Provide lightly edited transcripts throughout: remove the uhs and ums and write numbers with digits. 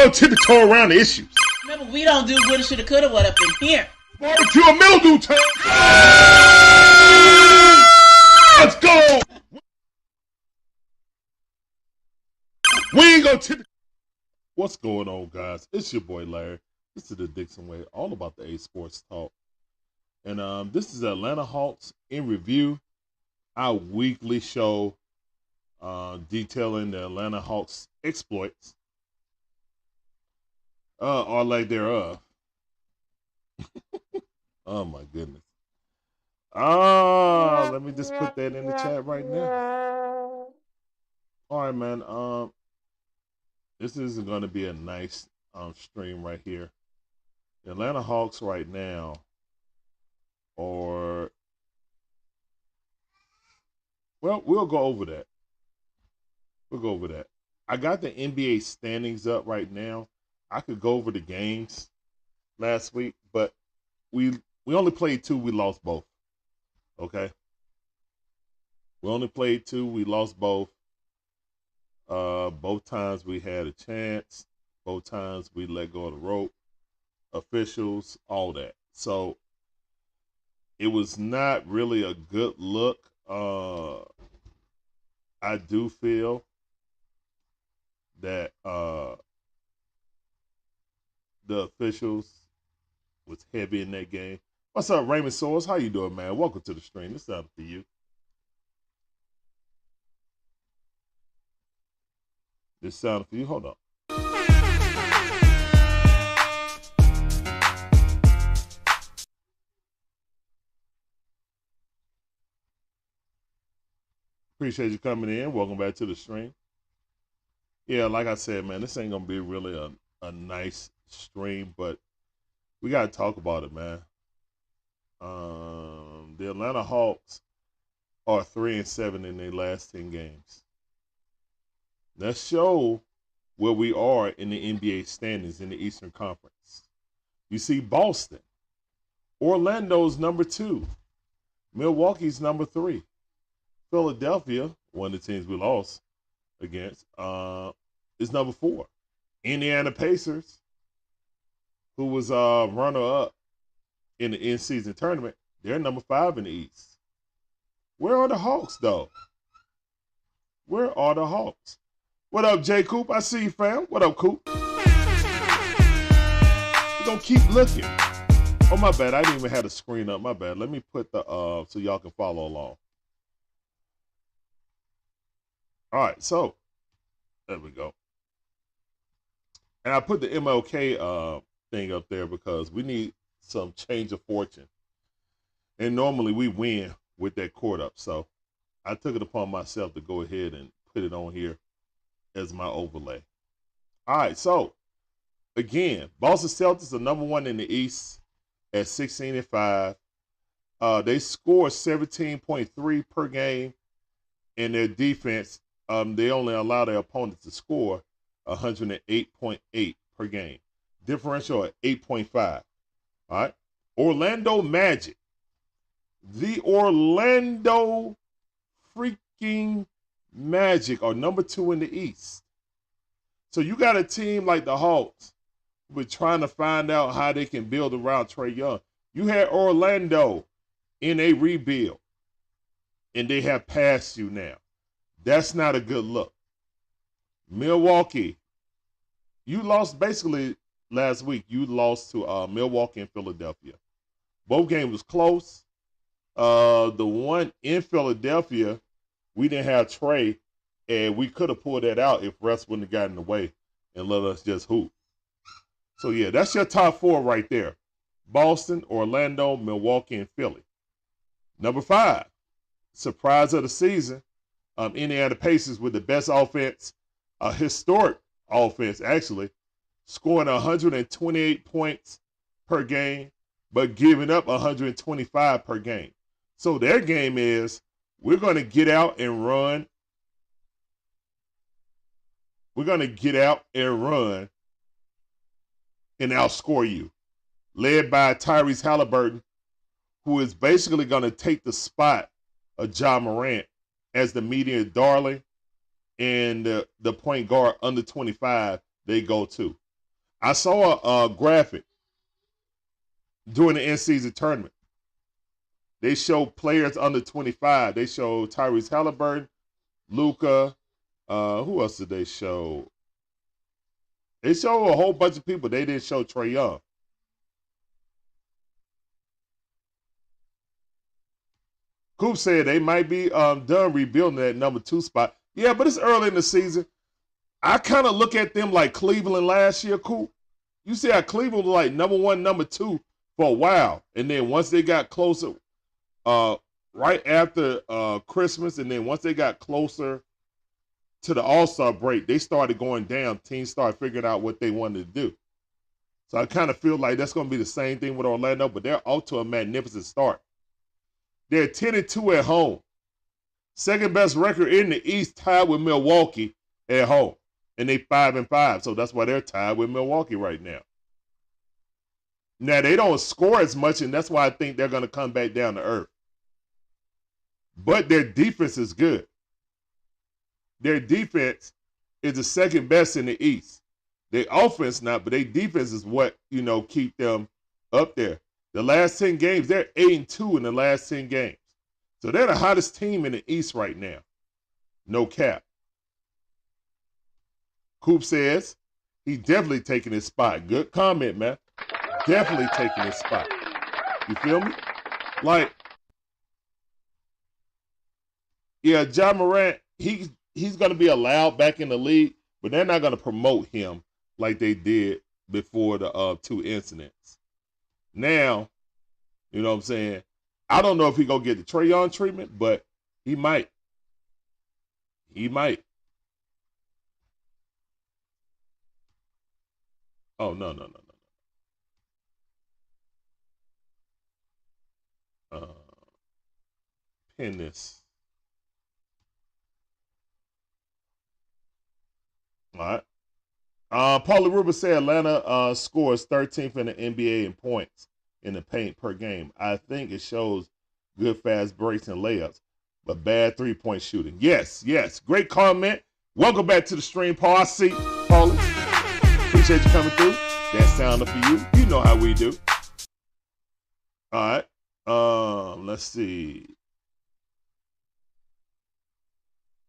gonna tiptoe around the issues. Remember, we don't do woulda, shoulda, coulda, what up in here. Barbecue and mildew time. Let's go. We ain't gonna tiptoe. What's going on, guys? It's your boy Larry. This is the Dixon Way, all about the A Sports Talk. And this is Atlanta Hawks in Review, our weekly show detailing the Atlanta Hawks exploits, or lack thereof. Oh my goodness. Let me just put that in the chat right now. All right, man. This is going to be a nice stream right here. The Atlanta Hawks right now are, well, we'll go over that. We'll go over that. I got the NBA standings up right now. I could go over the games last week, but we only played two. We lost both. Okay. We only played two. We lost both. Both times we had a chance. Both times we let go of the rope. Officials, all that. So it was not really a good look. I do feel that the officials was heavy in that game. What's up, Raymond Soares? How you doing, man? Welcome to the stream. This is up to you. This sound for you. Hold on. Appreciate you coming in. Welcome back to the stream. Yeah, like I said, man, this ain't gonna be really a nice stream, but we gotta talk about it, man. The Atlanta Hawks are 3-7 in their last 10 games. Let's show where we are in the NBA standings in the Eastern Conference. You see Boston. Orlando's number 2. Milwaukee's number 3. Philadelphia, one of the teams we lost against, is number 4. Indiana Pacers, who was runner-up in the in-season tournament, they're number 5 in the East. Where are the Hawks, though? Where are the Hawks? What up, J. Coop? I see you, fam. What up, Coop? We're going to keep looking. Oh, my bad. I didn't even have the screen up. My bad. Let me put the, so y'all can follow along. All right, so there we go. And I put the MLK thing up there because we need some change of fortune. And normally we win with that court up. So I took it upon myself to go ahead and put it on here as my overlay. All right, so again, Boston Celtics are number 1 in the East at 16-5. They score 17.3 per game in their defense. They only allow their opponents to score 108.8 per game. Differential at 8.5. All right. Orlando Magic. The Orlando freaking Magic are number 2 in the East. So you got a team like the Hawks who are trying to find out how they can build around Trae Young. You had Orlando in a rebuild, and they have passed you now. That's not a good look. Milwaukee, you lost basically last week. You lost to Milwaukee and Philadelphia. Both games was close. The one in Philadelphia, we didn't have Trae, and we could have pulled that out if Russ wouldn't have gotten in the way and let us just hoop. So, yeah, that's your top 4 right there. Boston, Orlando, Milwaukee, and Philly. Number 5, surprise of the season, Indiana Pacers with the best offense, a historic offense, actually, scoring 128 points per game, but giving up 125 per game. So their game is, we're going to get out and run. We're going to get out and run and outscore you. Led by Tyrese Halliburton, who is basically going to take the spot of Ja Morant as the media darling and the point guard under 25 they go to. I saw a graphic during the in-season tournament. They show players under 25. They show Tyrese Halliburton, Luka. Who else did they show? They show a whole bunch of people. They didn't show Trae Young. Coop said they might be done rebuilding that number 2 spot. Yeah, but it's early in the season. I kind of look at them like Cleveland last year, Coop. You see how Cleveland was like number 1, number 2 for a while. And then once they got closer, right after Christmas, and then once they got closer to the All-Star break, they started going down. Teams started figuring out what they wanted to do. So I kind of feel like that's going to be the same thing with Orlando, but they're off to a magnificent start. They're 10-2 at home. Second best record in the East, tied with Milwaukee at home. And they 5-5. So that's why they're tied with Milwaukee right now. Now, they don't score as much, and that's why I think they're going to come back down to earth. But their defense is good. Their defense is the second best in the East. Their offense not, but their defense is what, keep them up there. The last 10 games, they're 8-2 in the last 10 games. So they're the hottest team in the East right now. No cap. Coop says he's definitely taking his spot. Good comment, man. Definitely taking his spot. You feel me? Like, yeah, John Morant, he's going to be allowed back in the league, but they're not going to promote him like they did before the 2 incidents. Now, you know what I'm saying? I don't know if he's going to get the Trae Young treatment, but he might. He might. Oh, no. Pin this. All right. Paulie Ruber said Atlanta scores 13th in the NBA in points in the paint per game. I think it shows good fast breaks and layups, but bad three-point shooting. Yes. Great comment. Welcome back to the stream, Paul. I see, Paulie. Appreciate you coming through. That sounded for you. You know how we do. All right. Let's see.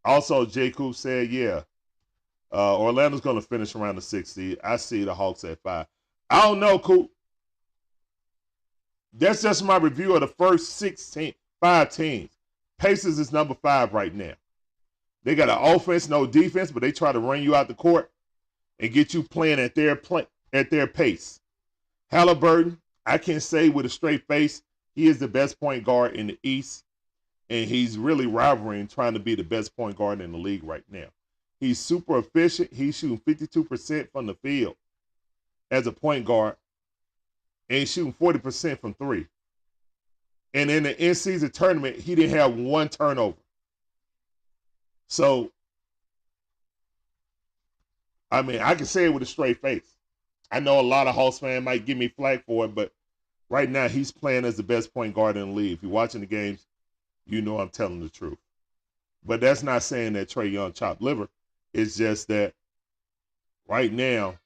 Also, J. Coop said, yeah. Orlando's going to finish around the 6th seed. I see the Hawks at 5. I don't know, Coop. That's just my review of the first 5 teams. Pacers is number 5 right now. They got an offense, no defense, but they try to run you out the court and get you playing at their pace. Halliburton, I can say with a straight face, he is the best point guard in the East, and he's really rivaling trying to be the best point guard in the league right now. He's super efficient. He's shooting 52% from the field as a point guard, and he's shooting 40% from 3. And in the in-season tournament, he didn't have 1 turnover. So, I mean, I can say it with a straight face. I know a lot of Hawks fans might give me flack for it, but right now he's playing as the best point guard in the league. If you're watching the games, you know I'm telling the truth. But that's not saying that Trae Young chopped liver. It's just that right now,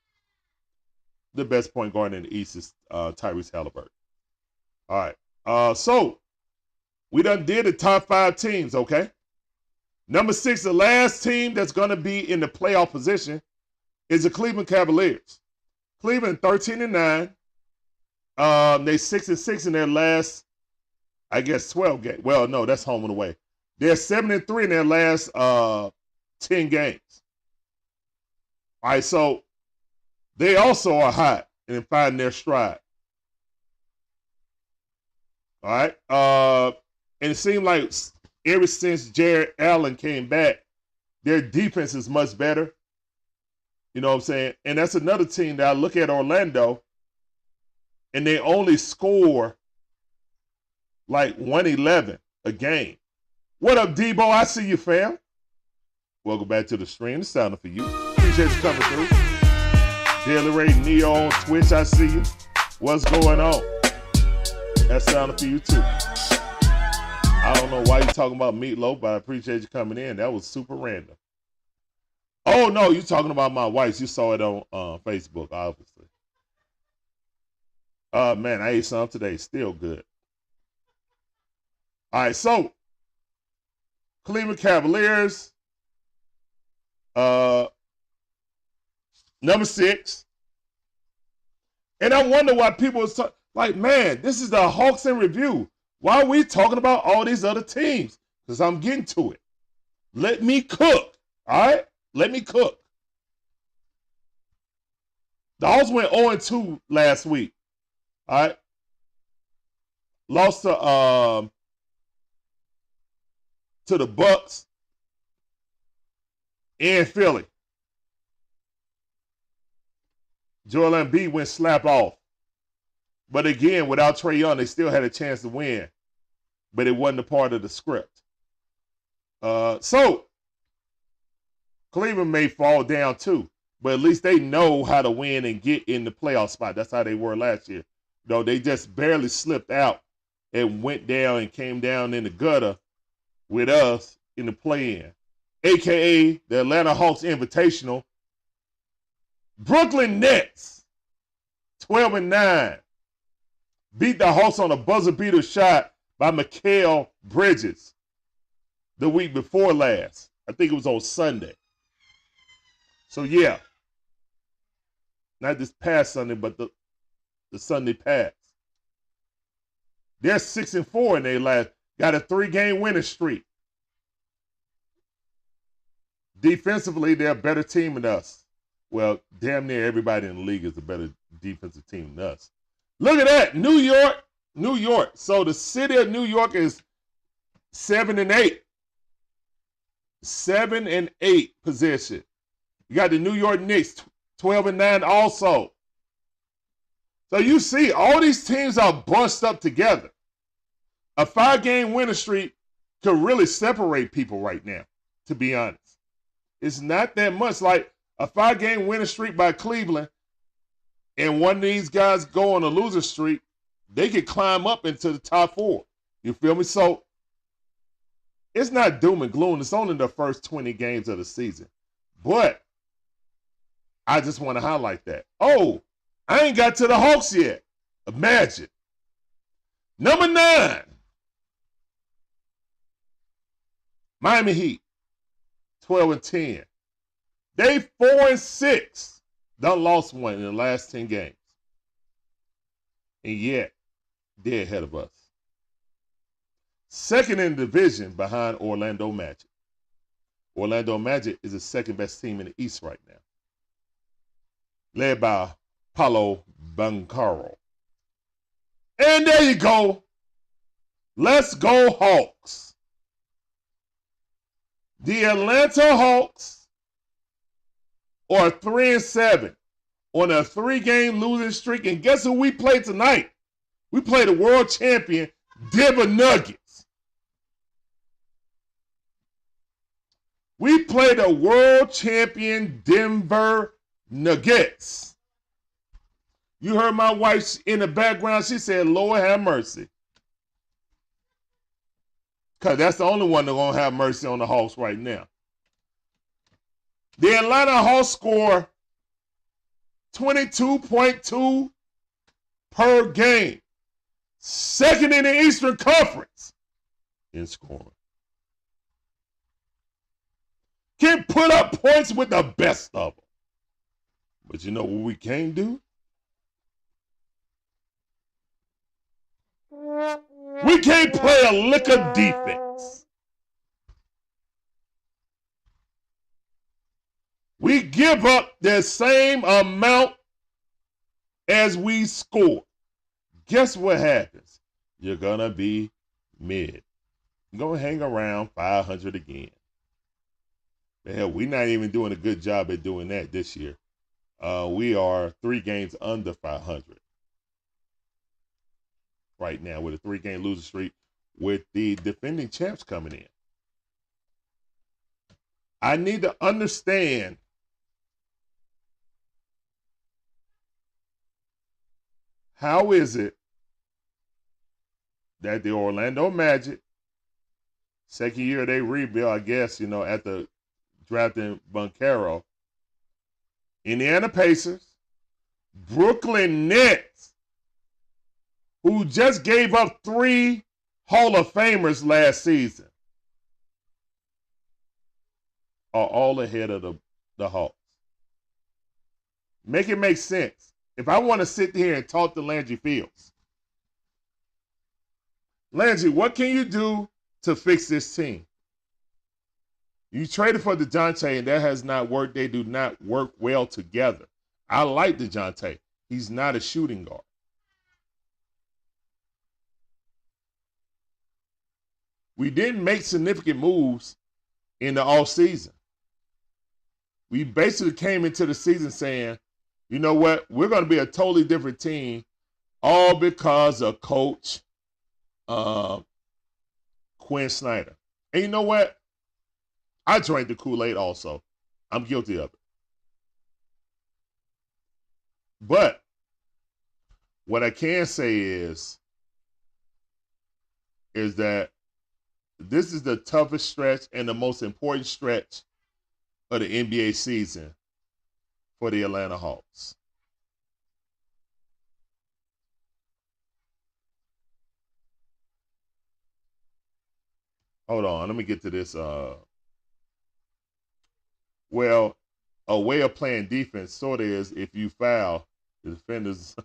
the best point guard in the East is Tyrese Halliburton. All right. So, we done did the top 5 teams, okay? Number 6, the last team that's going to be in the playoff position is the Cleveland Cavaliers. Cleveland 13-9. They 6-6 in their last, I guess, 12 games. Well, no, that's home and away. They're 7-3 in their last 10 games. All right, so they also are hot and finding their stride. All right. And it seemed like ever since Jared Allen came back, their defense is much better. You know what I'm saying? And that's another team that I look at Orlando, and they only score like 111 a game. What up, Debo? I see you, fam. Welcome back to the stream. It's sounding for you. Appreciate you coming through. Daily Ray Neo on Twitch, I see you. What's going on? That sounded for you, too. I don't know why you're talking about Meatloaf, but I appreciate you coming in. That was super random. Oh no, you talking about my wife's. You saw it on Facebook, obviously. Man, I ate some today. Still good. All right, so Cleveland Cavaliers, uh, number 6. And I wonder why people are like, man, this is the Hawks in review. Why are we talking about all these other teams? Because I'm getting to it. Let me cook. All right? Let me cook. The Hawks went 0-2 last week. All right? Lost to the Bucks and Philly. Joel Embiid went slap off. But again, without Trae Young, they still had a chance to win. But it wasn't a part of the script. So, Cleveland may fall down too. But at least they know how to win and get in the playoff spot. That's how they were last year. Though they just barely slipped out and went down and came down in the gutter with us in the play-in. AKA the Atlanta Hawks Invitational. Brooklyn Nets, 12-9. Beat the Hawks on a buzzer beater shot by Mikal Bridges the week before last. I think it was on Sunday. So yeah. Not this past Sunday, but the Sunday past. They're 6-4 in their last. Got a 3-game winning streak. Defensively, they're a better team than us. Well, damn near everybody in the league is a better defensive team than us. Look at that. New York. So the city of New York is 7-8. 7-8 position. You got the New York Knicks, 12-9 also. So you see, all these teams are bunched up together. A 5-game winning streak could really separate people right now, to be honest. It's not that much. Like a 5-game winning streak by Cleveland, and one of these guys go on a loser streak, they could climb up into the top 4. You feel me? So it's not doom and gloom. It's only the first 20 games of the season. But I just want to highlight that. Oh, I ain't got to the Hawks yet. Imagine. Number 9. Miami Heat. 12-10. They 4-6. Done lost one in the last 10 games. And yet, they're ahead of us. Second in the division behind Orlando Magic. Orlando Magic is the second best team in the East right now. Led by Paolo Banchero. And there you go. Let's go Hawks. The Atlanta Hawks are 3-7 on a 3-game losing streak. And guess who we play tonight? We play the world champion Denver Nuggets. We play the world champion Denver Nuggets. You heard my wife in the background. She said, Lord have mercy. Because that's the only one that's going to have mercy on the Hawks right now. The Atlanta Hawks score 22.2 per game. Second in the Eastern Conference in scoring. Can put up points with the best of them. But you know what we can't do? We can't play a lick of defense. We give up the same amount as we score. Guess what happens? You're going to be mid. You're going to hang around 500 again. But hell, we're not even doing a good job at doing that this year. We are 3 games under 500 right now with a 3-game losing streak with the defending champs coming in. I need to understand how is it that the Orlando Magic, second year they rebuild, I guess, after drafting Bunkero. Indiana Pacers, Brooklyn Nets, who just gave up 3 Hall of Famers last season, are all ahead of the Hawks. Make it make sense. If I want to sit here and talk to Landry Fields, Landry, what can you do to fix this team? You traded for DeJounte, and that has not worked. They do not work well together. I like DeJounte. He's not a shooting guard. We didn't make significant moves in the offseason. We basically came into the season saying, you know what, we're going to be a totally different team, all because of Coach Quinn Snyder. And you know what? I drank the Kool-Aid also. I'm guilty of it. But what I can say is that this is the toughest stretch and the most important stretch of the NBA season for the Atlanta Hawks. Hold on, let me get to this. Well, a way of playing defense sort of is if you foul, the defender's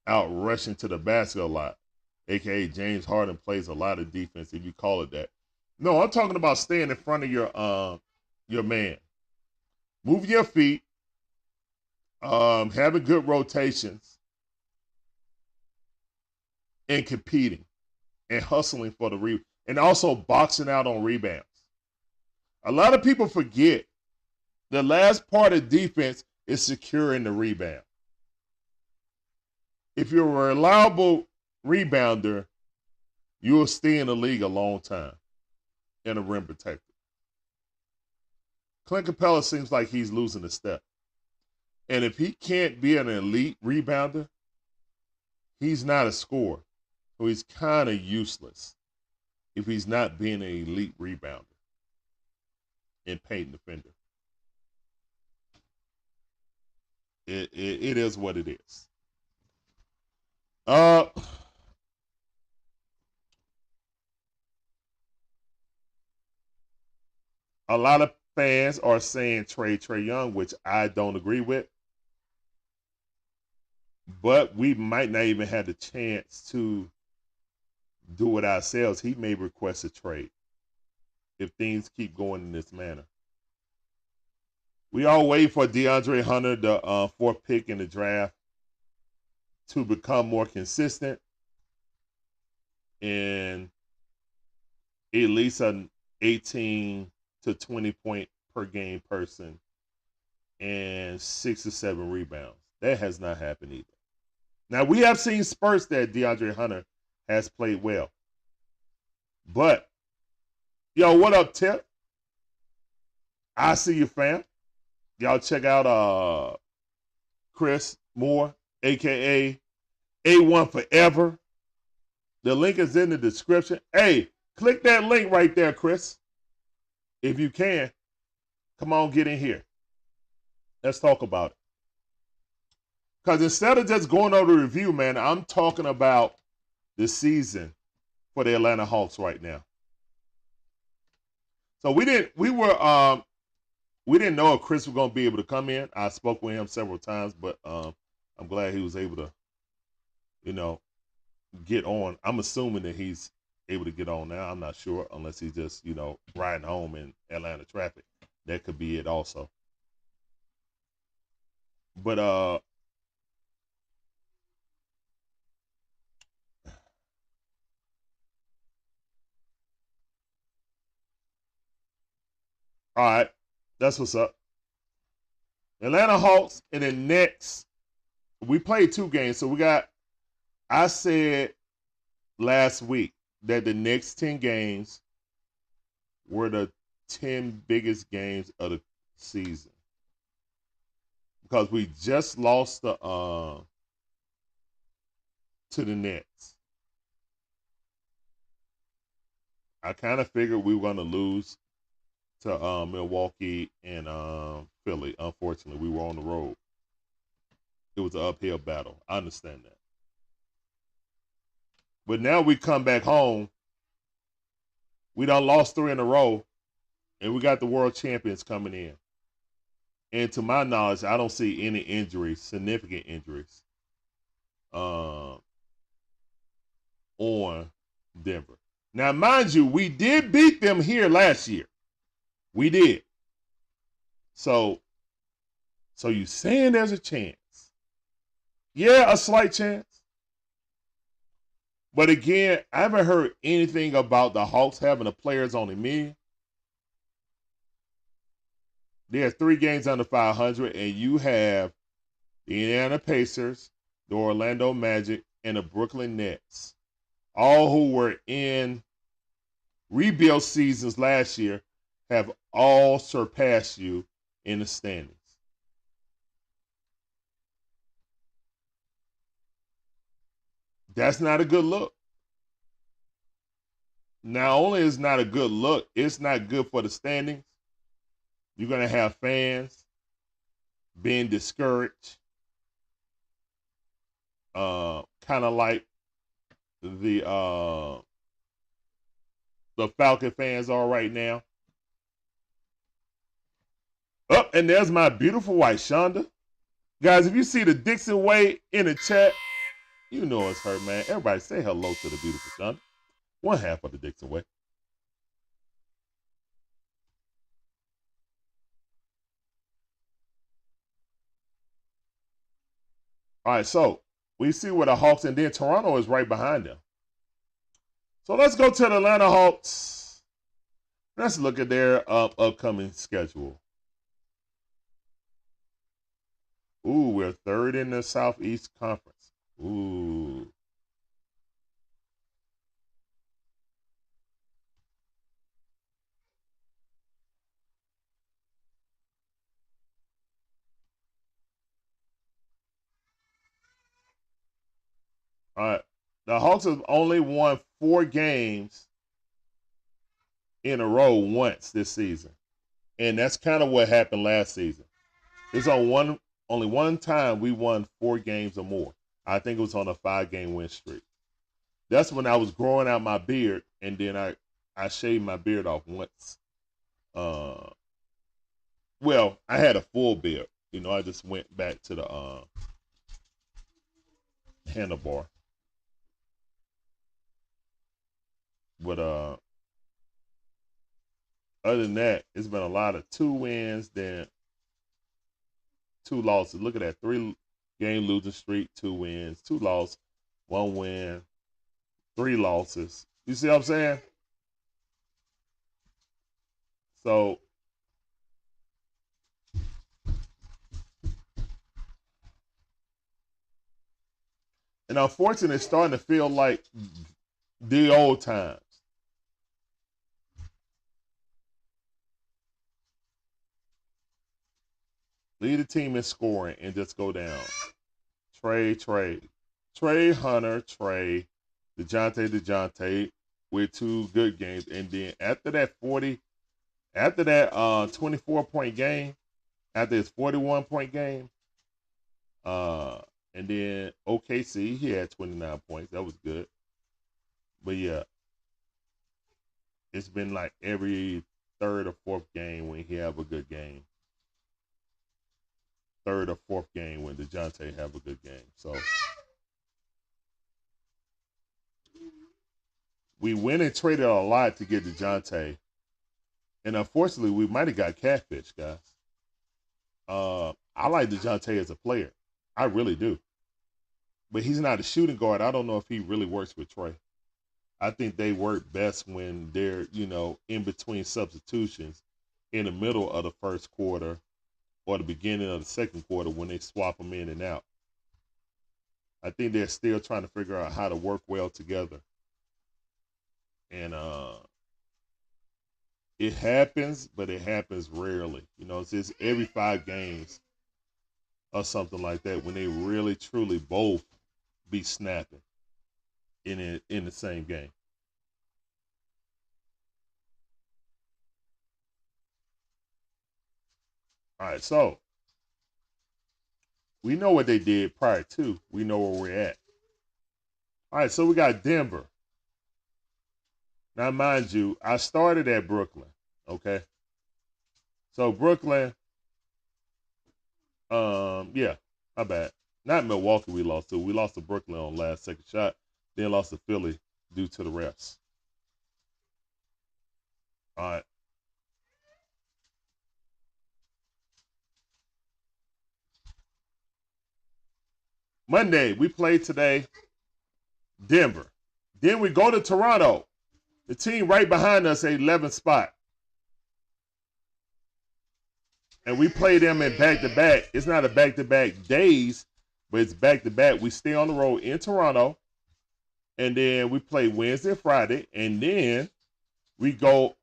out rushing to the basket a lot, aka James Harden plays a lot of defense if you call it that. No, I'm talking about staying in front of your man, moving your feet, having good rotations, and competing and hustling for the rebound, and also boxing out on rebounds. A lot of people forget the last part of defense is securing the rebound. If you're a reliable rebounder, you'll stay in the league a long time and a rim protector. Clint Capella seems like he's losing a step. And if he can't be an elite rebounder, he's not a scorer. So he's kind of useless if he's not being an elite rebounder and paint defender. It is what it is. A lot of fans are saying trade Trae Young, which I don't agree with. But we might not even have the chance to do it ourselves. He may request a trade if things keep going in this manner. We all wait for DeAndre Hunter, the 4th pick in the draft, to become more consistent and at least an 18 to 20 point per game person and 6 to 7 rebounds. That has not happened either. Now, we have seen spurts that DeAndre Hunter has played well. But, yo, what up, Tip? I see you, fam. Y'all check out Chris Moore, a.k.a. A1Forever. The link is in the description. Hey, click that link right there, Chris. If you can, come on, get in here. Let's talk about it. Because instead of just going over the review, man, I'm talking about the season for the Atlanta Hawks right now. So we didn't know if Chris was going to be able to come in. I spoke with him several times, but I'm glad he was able to, get on. I'm assuming that he's able to get on now. I'm not sure unless he's just, riding home in Atlanta traffic. That could be it also. But all right, that's what's up. Atlanta Hawks in the next, we played 2 games. So I said last week that the next 10 games were the 10 biggest games of the season. Because we just lost to the Nets. I kind of figured we were going to lose to Milwaukee and Philly. Unfortunately, we were on the road. It was an uphill battle. I understand that. But now we come back home. We done lost 3 in a row, and we got the world champions coming in. And to my knowledge, I don't see any injuries, significant injuries, uh, on Denver. Now, mind you, we did beat them here last year. We did. So you saying there's a chance? Yeah, a slight chance. But again, I haven't heard anything about the Hawks having the players on the million. They have 3 games under 500, and you have the Indiana Pacers, the Orlando Magic, and the Brooklyn Nets, all who were in rebuild seasons last year, have all surpassed you in the standings. That's not a good look. Not only is it not a good look, it's not good for the standings. You're going to have fans being discouraged, kind of like the Falcon fans are right now. Oh, and there's my beautiful wife, Shonda. Guys, if you see the Dixon Way in the chat, you know it's her, man. Everybody say hello to the beautiful Shonda. One half of the Dixon Way. All right, so we see where the Hawks, and then Toronto is right behind them. So let's go to the Atlanta Hawks. Let's look at their upcoming schedule. Ooh, we're 3rd in the Southeast Conference. Ooh. All right. The Hawks have only won 4 games in a row once this season. And that's kind of what happened last season. There's only one time we won 4 games or more. I think it was on a 5-game win streak. That's when I was growing out my beard, and then I shaved my beard off once. Well, I had a full beard. You know, I just went back to the handlebar. But other than that, it's been a lot of 2 wins, then 2 losses. Look at that, 3-game losing streak, 2 wins, 2 losses, 1 win, 3 losses. You see what I'm saying? So and unfortunately, it's starting to feel like the old times. Lead the team in scoring and just go down. Trey, Hunter, DeJounte with 2 good games. And then after that 24-point game, after his 41-point game, and then OKC, he had 29 points. That was good. But yeah, it's been like every 3rd or 4th game when he have a good game. 3rd or 4th game when DeJounte have a good game. So we went and traded a lot to get DeJounte. And unfortunately, we might have got catfish, guys. I like DeJounte as a player. I really do. But he's not a shooting guard. I don't know if he really works with Trey. I think they work best when they're, in between substitutions in the middle of the first quarter or the beginning of the second quarter when they swap them in and out. I think they're still trying to figure out how to work well together. And it happens, but it happens rarely. It's just every 5 games or something like that when they really, truly both be snapping in the same game. All right, so we know what they did prior to. We know where we're at. All right, so we got Denver. Now, mind you, I started at Brooklyn. Okay, so Brooklyn, yeah, my bad. Not Milwaukee. We lost to. We lost to Brooklyn on last second shot. Then lost to Philly due to the refs. All right. Monday, we played today, Denver. Then we go to Toronto. The team right behind us, 11th spot. And we play them in back-to-back. It's not a back-to-back days, but it's back-to-back. We stay on the road in Toronto, and then we play Wednesday and Friday, and then we go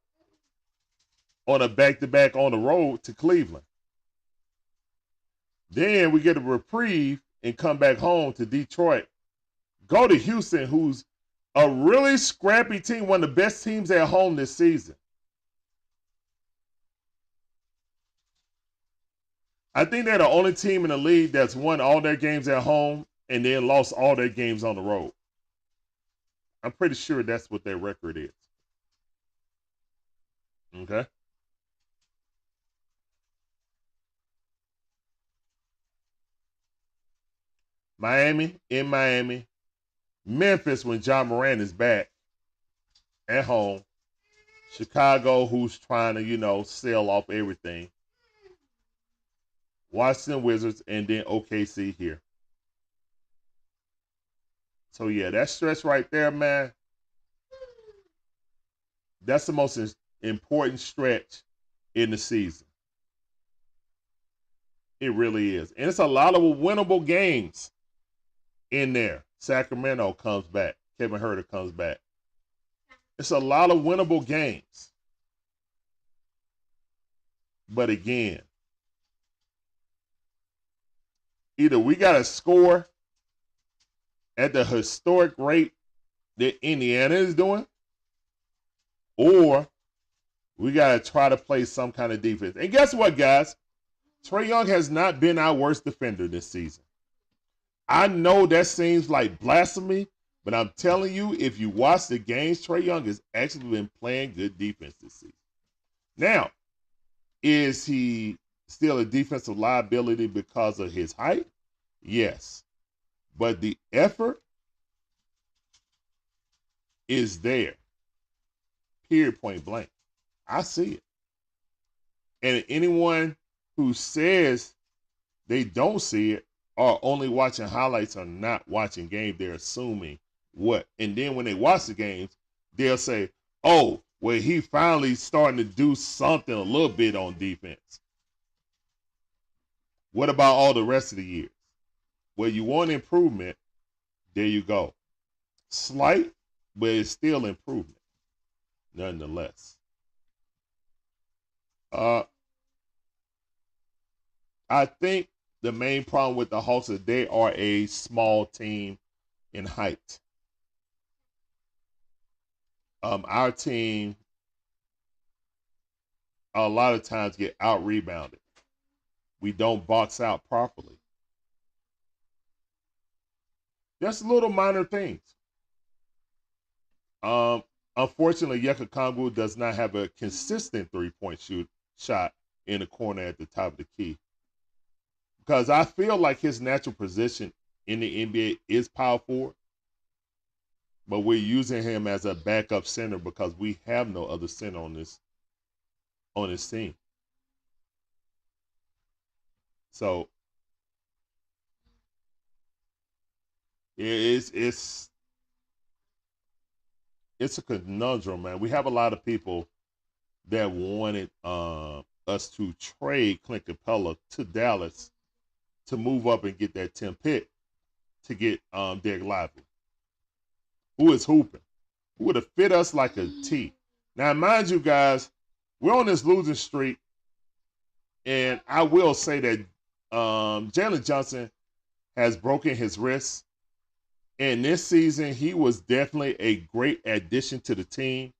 on a back-to-back on the road to Cleveland. Then we get a reprieve and come back home to Detroit. Go to Houston, who's a really scrappy team, one of the best teams at home this season. I think they're the only team in the league that's won all their games at home and then lost all their games on the road. I'm pretty sure that's what their record is. Okay. Miami in Miami. Memphis when John Moran is back at home. Chicago, who's trying to, sell off everything. Washington Wizards, and then OKC here. So, yeah, that stretch right there, man, that's the most important stretch in the season. It really is. And it's a lot of winnable games in there. Sacramento comes back. Kevin Huerter comes back. It's a lot of winnable games. But again, either we got to score at the historic rate that Indiana is doing, or we got to try to play some kind of defense. And guess what, guys? Trae Young has not been our worst defender this season. I know that seems like blasphemy, but I'm telling you, if you watch the games, Trae Young has actually been playing good defense this season. Now, is he still a defensive liability because of his height? Yes. But the effort is there. Period, point blank. I see it. And anyone who says they don't see it are only watching highlights or not watching games, they're assuming what. And then when they watch the games, they'll say, oh, well, he finally starting to do something a little bit on defense. What about all the rest of the years? Well, you want improvement, there you go. Slight, but it's still improvement, nonetheless. I think the main problem with the Hawks is they are a small team in height. Our team a lot of times get out rebounded. We don't box out properly. Just little minor things. Unfortunately, Yucca Congo does not have a consistent three-point shot in the corner at the top of the key. Because I feel like his natural position in the NBA is power forward, but we're using him as a backup center because we have no other center on this team. So it's a conundrum, man. We have a lot of people that wanted us to trade Clint Capella to Dallas to move up and get that 10th pick to get Derek Lively, who is hooping, who would have fit us like a T. Now, mind you, guys, we're on this losing streak, and I will say that Jalen Johnson has broken his wrist. And this season, he was definitely a great addition to the team.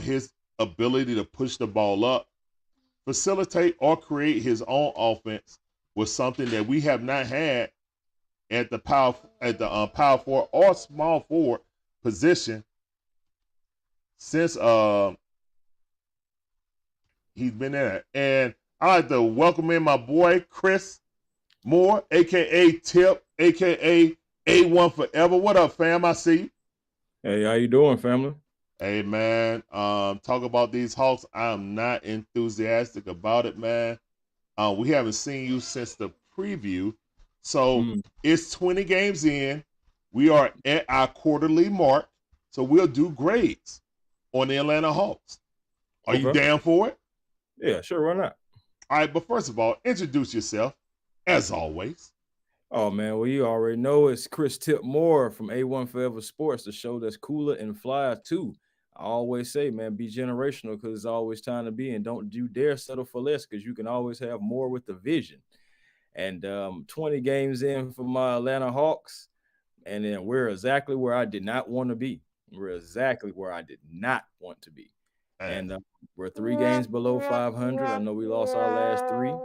His ability to push the ball up facilitate or create his own offense was something that we have not had at the power forward or small forward position since he's been there. And I like to welcome in my boy Chris Moore, aka Tip, aka A1Forever. What up, fam? I see you. Hey, how you doing, family? Hey man, talk about these Hawks. I'm not enthusiastic about it, man. We haven't seen you since the preview. So Mm, it's 20 games in. We are at our quarterly mark. So we'll do grades on the Atlanta Hawks. Are you okay. down for it? Yeah, sure, why not? All right, but first of all, introduce yourself, as always. Oh man, well you already know it's Chris Tip Moore from A1Forever Sports, the show that's cooler and flyer too. I always say, man, be generational because it's always time to be, and don't you dare settle for less because you can always have more with the vision. And 20 games in for my Atlanta Hawks, and then we're exactly where I did not want to be. We're exactly where I did not want to be. And And we're 3 games below 500. I know we lost our last three.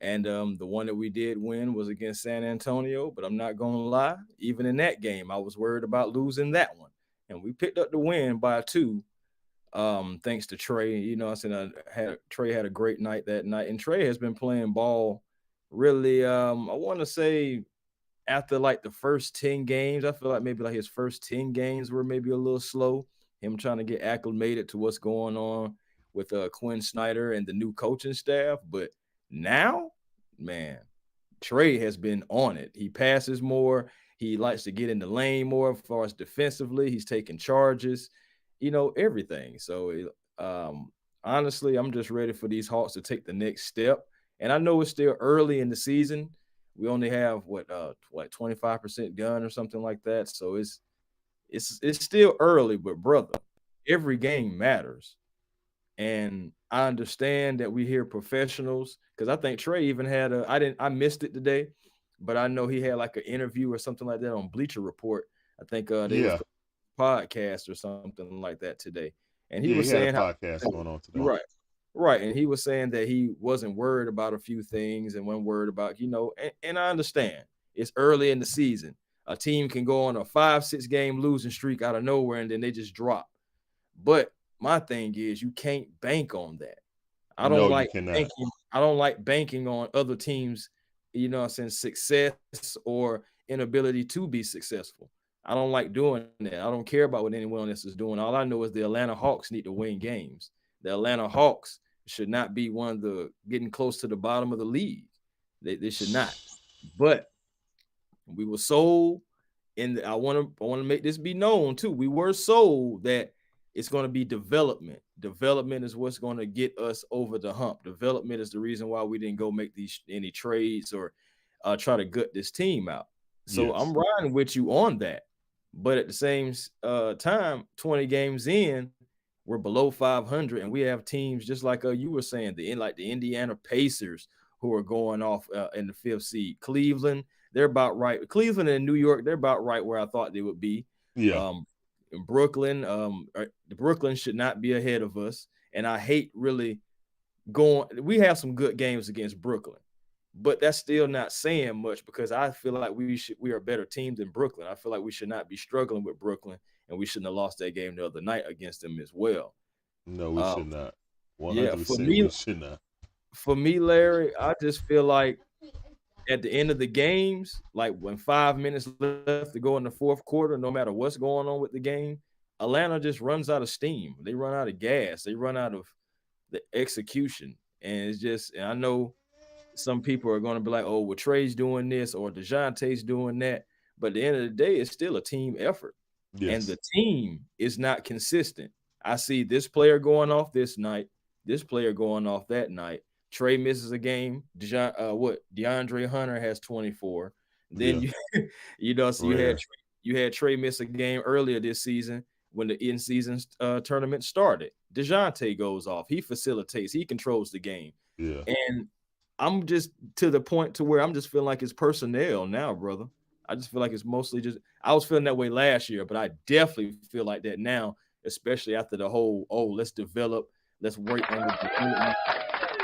And the one that we did win was against San Antonio, but I'm not going to lie. Even in that game, I was worried about losing that one. And we picked up the win by 2, thanks to Trey. You know, I said Trey had a great night that night. And Trey has been playing ball really, I want to say after like the first 10 games, I feel like maybe like his first 10 games were maybe a little slow. Him trying to get acclimated to what's going on with Quinn Snyder and the new coaching staff. But now, man, Trey has been on it. He passes more. He likes to get in the lane more as far as defensively. He's taking charges, everything. So honestly, I'm just ready for these Hawks to take the next step. And I know it's still early in the season. We only have what 25% done or something like that. So it's still early, but brother, every game matters. And I understand that we hear professionals because I think Trey even had I missed it today, but I know he had like an interview or something like that on Bleacher Report. I think they was yeah, podcast or something like that today. And he yeah, he was had a saying how podcast going on you're today. right. Right. And he was saying that he wasn't worried about a few things and one word about, and I understand it's early in the season. A team can go on a 5-6 game losing streak out of nowhere and then they just drop. But my thing is you can't bank on that. I don't No, you like cannot. banking. I don't like banking on other teams, success or inability to be successful. I don't like doing that. I don't care about what anyone else is doing. All I know is the Atlanta Hawks need to win games. The Atlanta Hawks should not be one of the getting close to the bottom of the league. They should not. But we were sold, and I want to make this be known too. We were sold that it's going to be development. Development is what's going to get us over the hump. Development is the reason why we didn't go make any trades or try to gut this team out. So I'm Yes. riding with you on that. But at the same time, 20 games in, we're below 500, and we have teams just like you were saying, the Indiana Pacers who are going off in the 5th seed. Cleveland, they're about right. Cleveland and New York, they're about right where I thought they would be. Yeah. In Brooklyn, the Brooklyn should not be ahead of us. And I hate really going. We have some good games against Brooklyn, but that's still not saying much because I feel like we are a better team than Brooklyn. I feel like we should not be struggling with Brooklyn, and we shouldn't have lost that game the other night against them as well. No, we Um, should not. yeah, 100% we should not. for me, Larry, I just feel like at the end of the games, like when 5 minutes left to go in the fourth quarter, no matter what's going on with the game, Atlanta just runs out of steam. They run out of gas. They run out of the execution. And it's just, and I know some people are going to be like, oh, well, Trey's doing this or DeJounte's doing that. But at the end of the day, it's still a team effort. And Yes. the team is not consistent. I see this player going off this night, this player going off that night. Trey misses a game. DeAndre Hunter has 24. Then Yeah. so Rare. you had Trey miss a game earlier this season when the in-season tournament started. DeJounte goes off. He facilitates. He controls the game. Yeah. And I'm just to the point to where I'm just feeling like it's personnel now, brother. I just feel like it's mostly just I was feeling that way last year, but I definitely feel like that now, especially after the whole, let's develop, let's work on the development.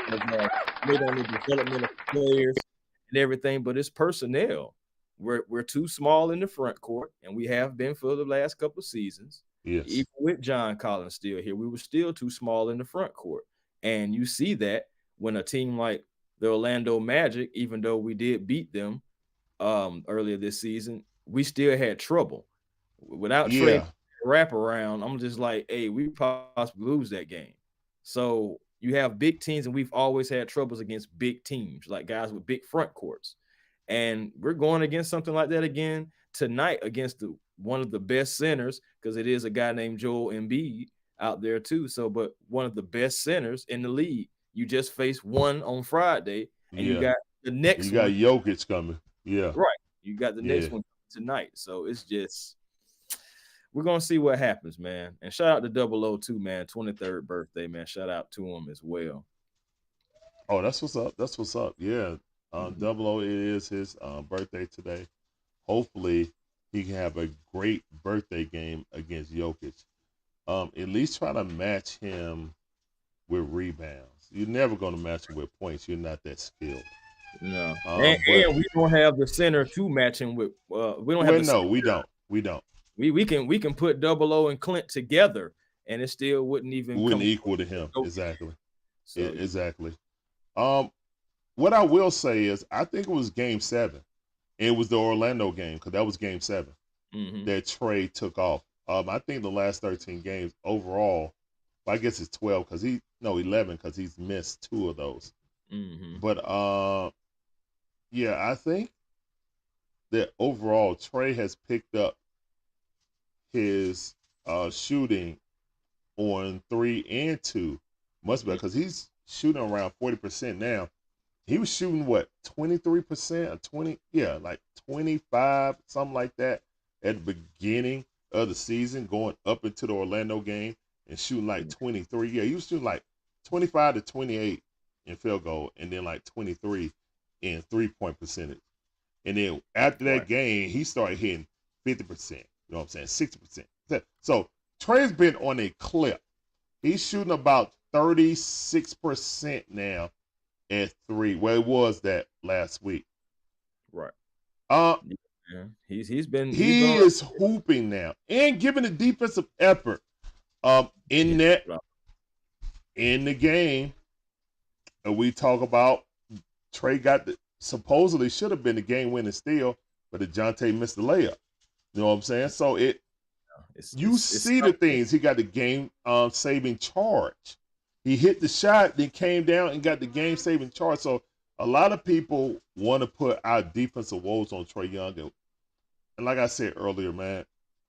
made on the development of players and everything, but it's personnel. We're too small in the front court, and we have been for the last couple of seasons. Yes. Even with John Collins still here, we were still too small in the front court. And you see that when a team like the Orlando Magic, even though we did beat them earlier this season, we still had trouble. Without Trey Yeah. wraparound, I'm just like, hey, we possibly lose that game. So you have big teams, and we've always had troubles against big teams, like guys with big front courts. And we're going against something like that again tonight against one of the best centers, because it is a guy named Joel Embiid out there too. So, but one of the best centers in the league. You just faced one on Friday, and you Yeah. got the next You got one. Jokic coming. Yeah. Right. You got the next Yeah. one tonight. So it's just, we're gonna see what happens, man. And shout out to 002, man, 23rd birthday, man. Shout out to him as well. Oh, that's what's up. That's what's up. Yeah. Mhm. Double O, it is his birthday today. Hopefully, he can have a great birthday game against Jokic. At least try to match him with rebounds. You're never going to match him with points. You're not that skilled. No, But and we don't have the center to match him with. We don't have well, the no, center. we don't. We don't. We can put 00 and Clint together, and it still wouldn't even We wouldn't come equal to close him. to Jokic. Exactly. So Exactly. Um, what I will say is, I think it was Game 7. It was the Orlando game, because that was Game 7 that Trey took off. I think the last 13 games overall, well, I guess it's 12 because 11 because he's missed 2 of those. But yeah, I think that overall Trey has picked up his shooting on 3 and 2 much better, because he's shooting around 40% now. He was shooting what, 23% or 20, yeah, like 25, something like that at the beginning of the season, going up into the Orlando game and shooting like 23. Yeah, he was shooting like 25 to 28 in field goal, and then like 23 in 3-point percentage. And then after that Right. game, he started hitting 50%. You know what I'm saying? 60%. So Trey's been on a clip. He's shooting about 36% now at 3. Well, it was that last week. Right. Uh, Yeah. He's been he on. is hooping now and giving a defensive effort. In that, in the game, we talk about Trey got the supposedly should have been the game winning steal, but DeJounte missed the layup. You know what I'm saying? So you see the things. He got the game saving charge. He hit the shot, then came down and got the game saving charge. So a lot of people want to put our defensive woes on Trae Young. And like I said earlier, man,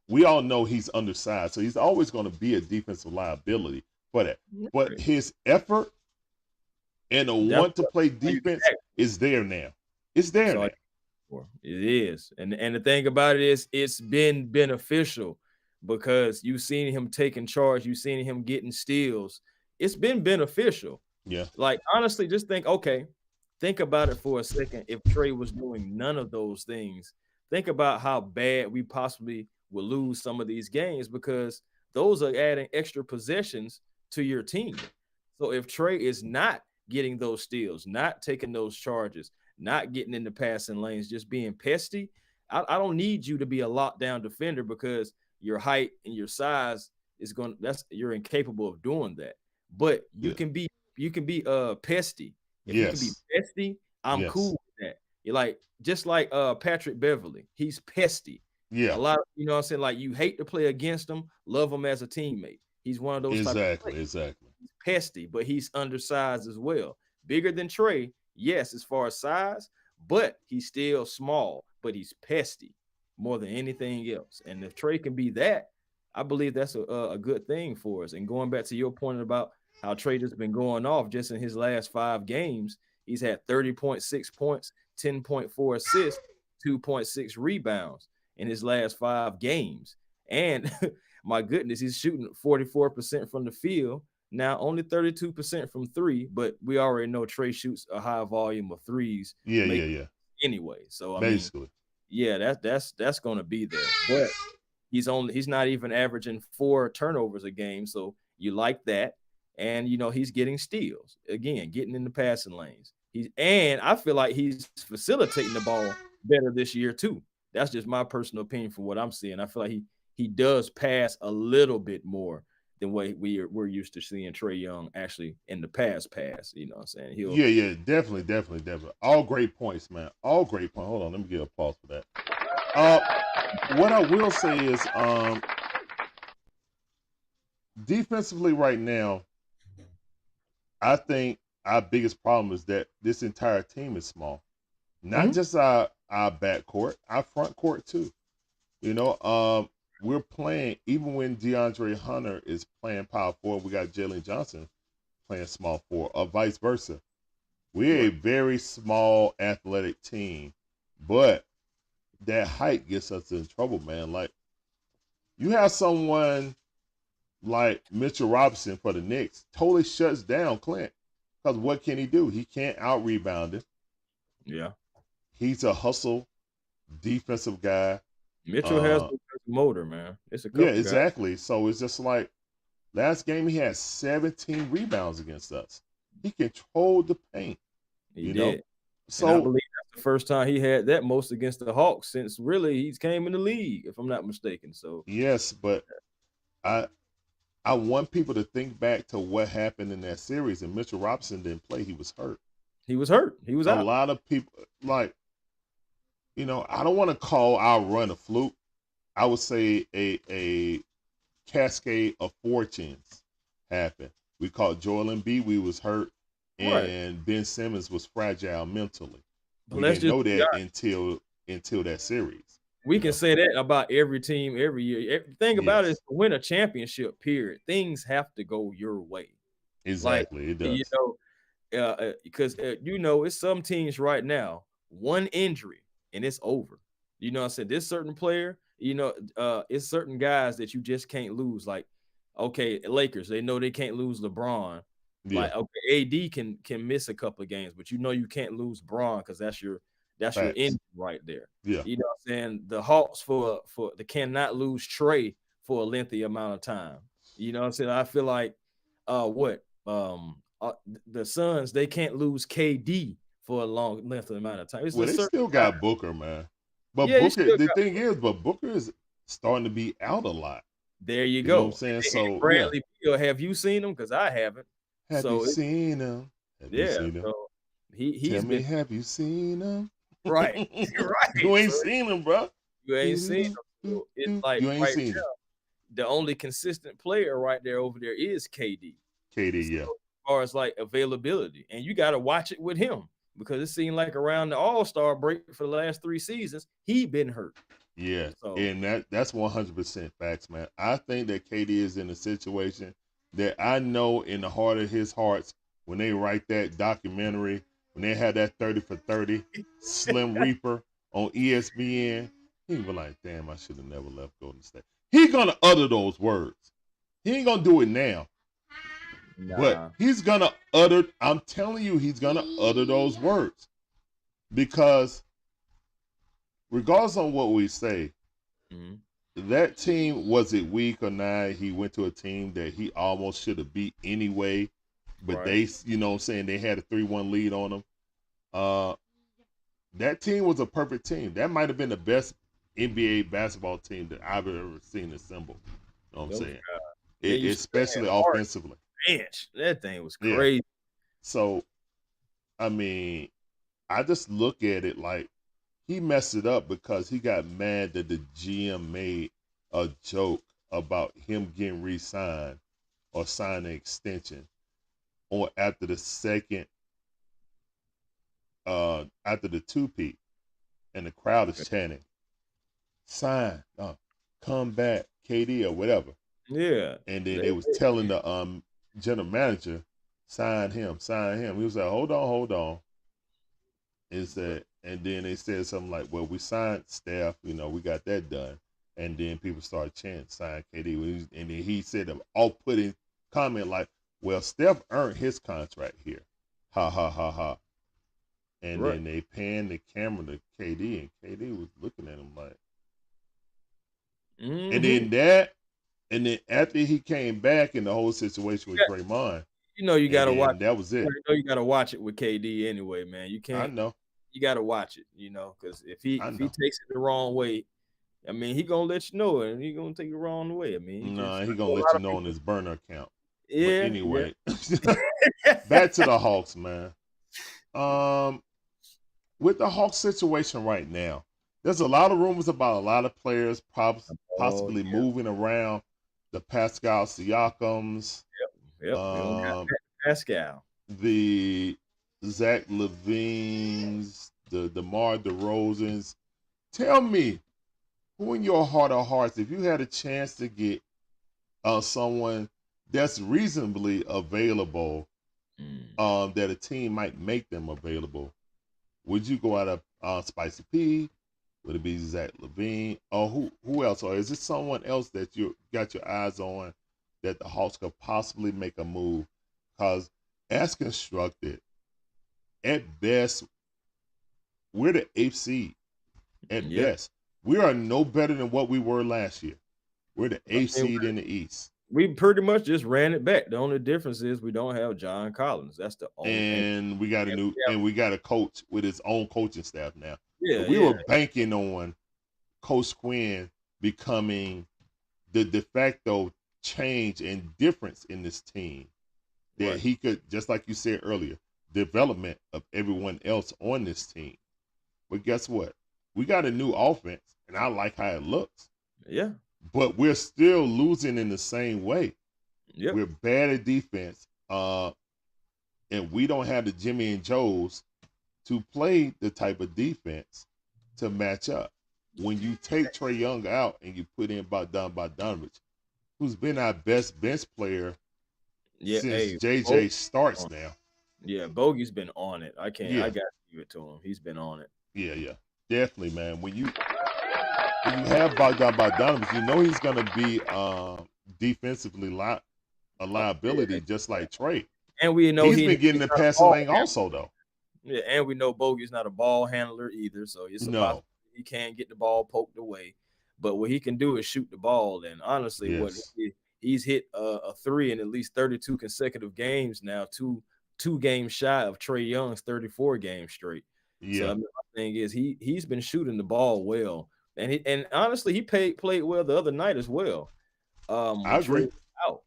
we all know he's undersized. So he's always going to be a defensive liability for that. But his effort and the want to play defense is there now. It's there now. It is. And the thing about it is, it's been beneficial, because you've seen him taking charge. You've seen him getting steals. It's been beneficial. Yeah. Like, honestly, just think about it for a second. If Trey was doing none of those things, think about how bad we possibly will lose some of these games, because those are adding extra possessions to your team. So if Trey is not getting those steals, not taking those charges, not getting in the passing lanes, just being pesty, I don't need you to be a lockdown defender, because your height and your size is you're incapable of doing that. But you can be pesty. If you can be pesty, I'm cool with that. You're like, just like Patrick Beverly, he's pesty. Yeah. A lot of, you know what I'm saying? Like, you hate to play against him, love him as a teammate. He's one of those type of players. Exactly. He's pesty, but he's undersized as well. Bigger than Trey, yes, as far as size, but he's still small, but he's pesty more than anything else. And if Trey can be that, I believe that's a good thing for us. And going back to your point about how Trey has been going off just in his last 5 games, he's had 30.6 points, 10.4 assists, 2.6 rebounds in his last 5 games. And my goodness, he's shooting 44% from the field. Now, only 32% from 3, but we already know Trey shoots a high volume of threes. Yeah. Anyway, so basically, that's going to be there. But he's not even averaging 4 turnovers a game, so you like that. and he's getting steals again, getting in the passing lanes. And I feel like he's facilitating the ball better this year too. That's just my personal opinion from what I'm seeing. I feel like he does pass a little bit more than what we're used to seeing Trae Young actually in the pass. You know what I'm saying? Yeah, definitely. All great points, man. All great points. Hold on, let me get a pause for that. What I will say is, defensively right now, I think our biggest problem is that this entire team is small. Not just our backcourt, our front court too. We're playing even when DeAndre Hunter is playing power forward. We got Jalen Johnson playing small forward, or vice versa. We're a very small athletic team, but that height gets us in trouble, man. Like, you have someone like Mitchell Robinson for the Knicks totally shuts down Clint, because what can he do? He can't out rebound him. Yeah, he's a hustle defensive guy. Mitchell has the motor, man. It's a couple Yeah, exactly. Guys. So it's just like last game he had 17 rebounds against us. He controlled the paint. He did. So and I believe that's the first time he had that most against the Hawks since really he's came in the league, if I'm not mistaken. So yes, but I want people to think back to what happened in that series, and Mitchell Robinson didn't play. He was hurt. He was hurt. He was out. A lot of people, like, I don't want to call our run a fluke. I would say a cascade of fortunes happened. We caught Joel Embiid. We was hurt. And Ben Simmons was fragile mentally. We didn't know that until that series. We can say that about every team every year. The thing about it is, to win a championship, period, things have to go your way. Exactly, it does. Because it's some teams right now, one injury and it's over. You know what I'm saying? This certain player, it's certain guys that you just can't lose. Like, okay, Lakers, they know they can't lose LeBron. Yeah. Like, okay, AD can miss a couple of games, but you can't lose Braun because that's your injury right there. Yeah. You know what I'm saying? The Hawks they cannot lose Trae for a lengthy amount of time. You know what I'm saying? I feel like the Suns, they can't lose KD for a long lengthy amount of time. They still got Booker, man. But yeah, Booker, the thing is, Booker is starting to be out a lot. There you go. Know what I'm saying? So Bradley Beal, have you seen him? Because I haven't. Have you seen him? Have you seen him? So he's Tell me, have you seen him? Right. Right. You ain't seen him, bro. You ain't seen him. So it's like you ain't seen him. The only consistent player right there over there is KD. Yeah. As far as like availability. And you got to watch it with him, because it seemed like around the All-Star break for the last 3 seasons, he been hurt. Yeah. So, and that's 100% facts, man. I think that KD is in a situation that I know in the heart of his hearts, when they write that documentary, when they had that 30 for 30 Slim Reaper on ESPN, he be like, damn, I should have never left Golden State. He's going to utter those words. He ain't going to do it now. Nah. But he's going to utter, I'm telling you, he's going to utter those words. Because regardless of what we say, that team, was it weak or not, he went to a team that he almost should have beat anyway. But they, you know what I'm saying, they had a 3-1 lead on them. That team was a perfect team. That might have been the best NBA basketball team that I've ever seen assembled. You know what I'm saying? Especially offensively. Bench. That thing was crazy. Yeah. So, I mean, I just look at it like he messed it up because he got mad that the GM made a joke about him getting re-signed or signing an extension or after the second, after the 2-peat, and the crowd is chanting, sign, come back, KD or whatever. Yeah. And then they was telling the general manager, sign him. He was like, hold on. And then they said something like, well, we signed Steph, we got that done. And then people started chanting, sign KD. And then he said an off-putting comment like, well, Steph earned his contract here. Ha, ha, ha, ha. And then they panned the camera to KD, and KD was looking at him like. And then that And then after he came back in the whole situation with Draymond, You and gotta watch. then that was it. You gotta watch it with KD anyway, man. You I can't. know. You gotta watch it, because if he I if he know. takes it the wrong way, I mean, he gonna let you know, and he gonna take it the wrong way. I mean, he Nah, just I he know gonna a let lot you of know on people. his burner account. But Yeah, anyway, yeah. back to the Hawks, man. Um, with the Hawks situation right now, there's a lot of rumors about a lot of players Oh, possibly moving around. The Pascal Siakams, yep. We don't got um, Pascal. the Zach Levines, the DeMar DeRozans. Tell me, who in your heart of hearts, if you had a chance to get someone that's reasonably available, that a team might make them available, would you go out of Spicy P? Would it be Zach Levine? Or who else? Or is it someone else that you got your eyes on that the Hawks could possibly make a move? Because as constructed, at best, we're the eighth seed. At Yep. best, we are no better than what we were last year. We're the eighth I mean, seed in the East. we pretty much just ran it back. The only difference is we don't have John Collins. That's the only. And we got a coach with his own coaching staff now. So Yeah, we were yeah. banking on Coach Quinn becoming the de facto change and difference in this team. That Right. he could, just like you said earlier, development of everyone else on this team. But guess what? We got a new offense, and I like how it looks. Yeah. But we're still losing in the same way. Yep. We're bad at defense. And we don't have the Jimmy and Joes to play the type of defense to match up. When you take Trae Young out and you put in Bogdanovich, who's been our best bench player Yeah. since Hey, JJ starts now. yeah. Bogey's been on it. I Yeah, got to give it to him. He's been on it. yeah. Definitely, man. When you have Bogdanovich, you know he's gonna be defensively a liability, just like Trae. And we know He's been getting he's the not a passing ball lane handler. also, though. Yeah, and we know Bogey's not a ball handler either, so it's a No. possibility he can't get the ball poked away. But what he can do is shoot the ball. And honestly, Yes. he's hit a three in at least 32 consecutive games now, two games shy of Trae Young's 34 games straight. So Yeah. I mean, my thing is he's been shooting the ball well, and honestly he played well the other night as well. I When Trae agree. was out,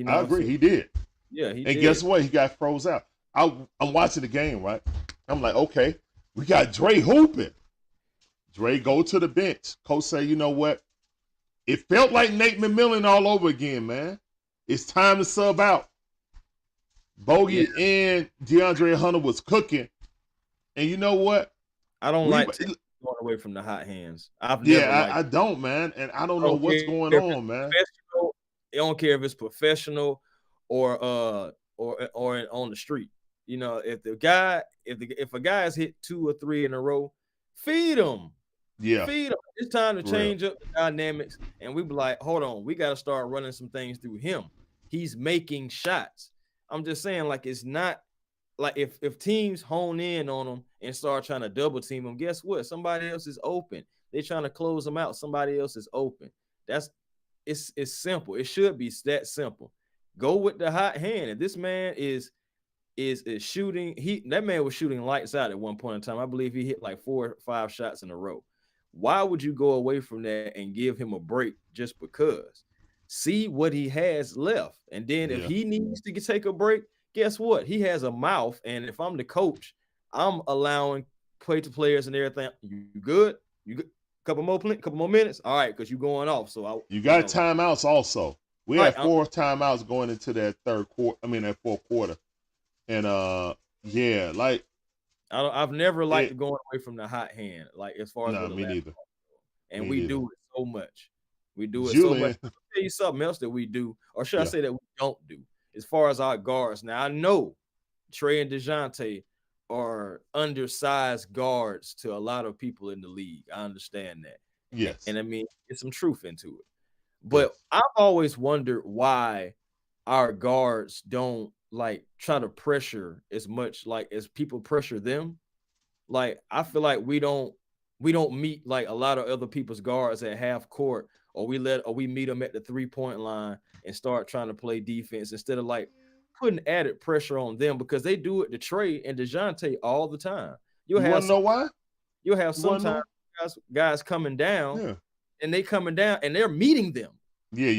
I agree. so He did. yeah, he And did. guess what? He got froze out. I'm watching the game, right? I'm like, okay, we got Dre hooping. Dre go to the bench. Coach say, you know what? It felt like Nate McMillan all over again, man. It's time to sub out. Bogey and DeAndre Hunter was cooking. And you know what? I don't like going away from the hot hands. I don't, man. And I don't know what's going on, man. I don't care if it's professional or on the street. If a guy has hit 2 or 3 in a row, feed him. Yeah. Feed him. It's time to change up the dynamics. And we be like, hold on, we got to start running some things through him. He's making shots. I'm just saying, like, it's not like if teams hone in on him and start trying to double team him, guess what? Somebody else is open. They're trying to close him out. Somebody else is open. It's simple. It should be that simple. Go with the hot hand. If this man is shooting, that man was shooting lights out at one point in time. I believe he hit like 4 or 5 shots in a row. Why would you go away from that and give him a break just because? See what he has left. And then if he needs to take a break, guess what? He has a mouth. And if I'm the coach, I'm allowing players and everything. You good? You good? Couple more minutes? All right, because you're going off. So you got timeouts also. We had 4 timeouts going into that that fourth quarter. And I've never liked going away from the hot hand, like as far as me neither. And we do it so much. We do it so much. I'll tell you something else that we do, or should I say that we don't do, as far as our guards. Now I know Trae and DeJounte are undersized guards to a lot of people in the league. I understand that. Yes. And I mean, there's some truth into it. But I've always wondered why our guards don't like try to pressure as much like as people pressure them. Like I feel like we don't meet like a lot of other people's guards at half court or we meet them at the 3-point line and start trying to play defense instead of like putting added pressure on them because they do it to Trey and DeJounte all the time. You'll You want have to some know why? you'll have You want to sometimes know? guys coming down Yeah. and they coming down and they're meeting them. Yeah.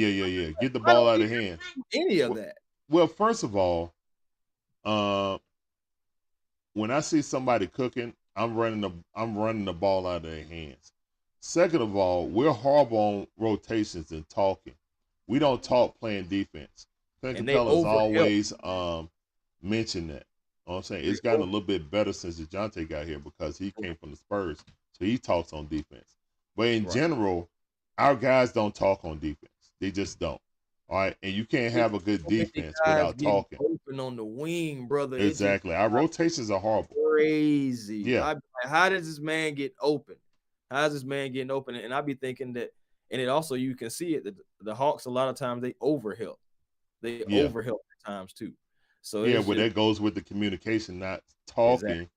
Get the I ball don't out need of hand. any of Well, that. well, first of all, when I see somebody cooking, I'm running the ball out of their hands. Second of all, we're horrible on rotations and talking. We don't talk playing defense. Clint And they Capella's overhelp. always mentioned that. You know what I'm saying? It's gotten a little bit better since DeJounte got here because he came from the Spurs. So he talks on defense. But in general, our guys don't talk on defense. They just don't. All right. And you can't have a good So many defense guys without getting talking. open on the wing, brother. It just Exactly. Our rotations are horrible. crazy. Yeah. How does this man get open? How's this man getting open? And I be thinking that, and it also you can see it that the Hawks a lot of times they overhelp. They overhelp at times too. So Yeah, it's well, just, that goes with the communication, not talking.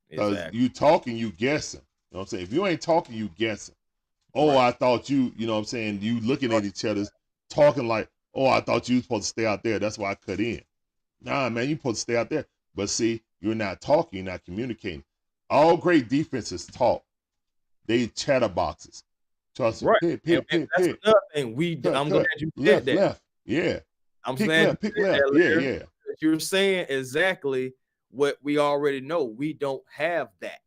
Because exactly. you talking, you guessing. You know what I'm saying? If you ain't talking, you guessing. Oh, Right. I thought you know what I'm saying? You looking at each other, talking like, oh, I thought you was supposed to stay out there. That's why I cut in. Nah, man, you supposed to stay out there. But see, you're not talking, you're not communicating. All great defenses talk. They chatterboxes. Trust me. Right. Pick. That's another thing. I'm glad you said that. Left. Yeah. I'm Pick glad left. you Pick said left. that, Yeah, Larry. yeah. You're saying exactly what we already know. We don't have that.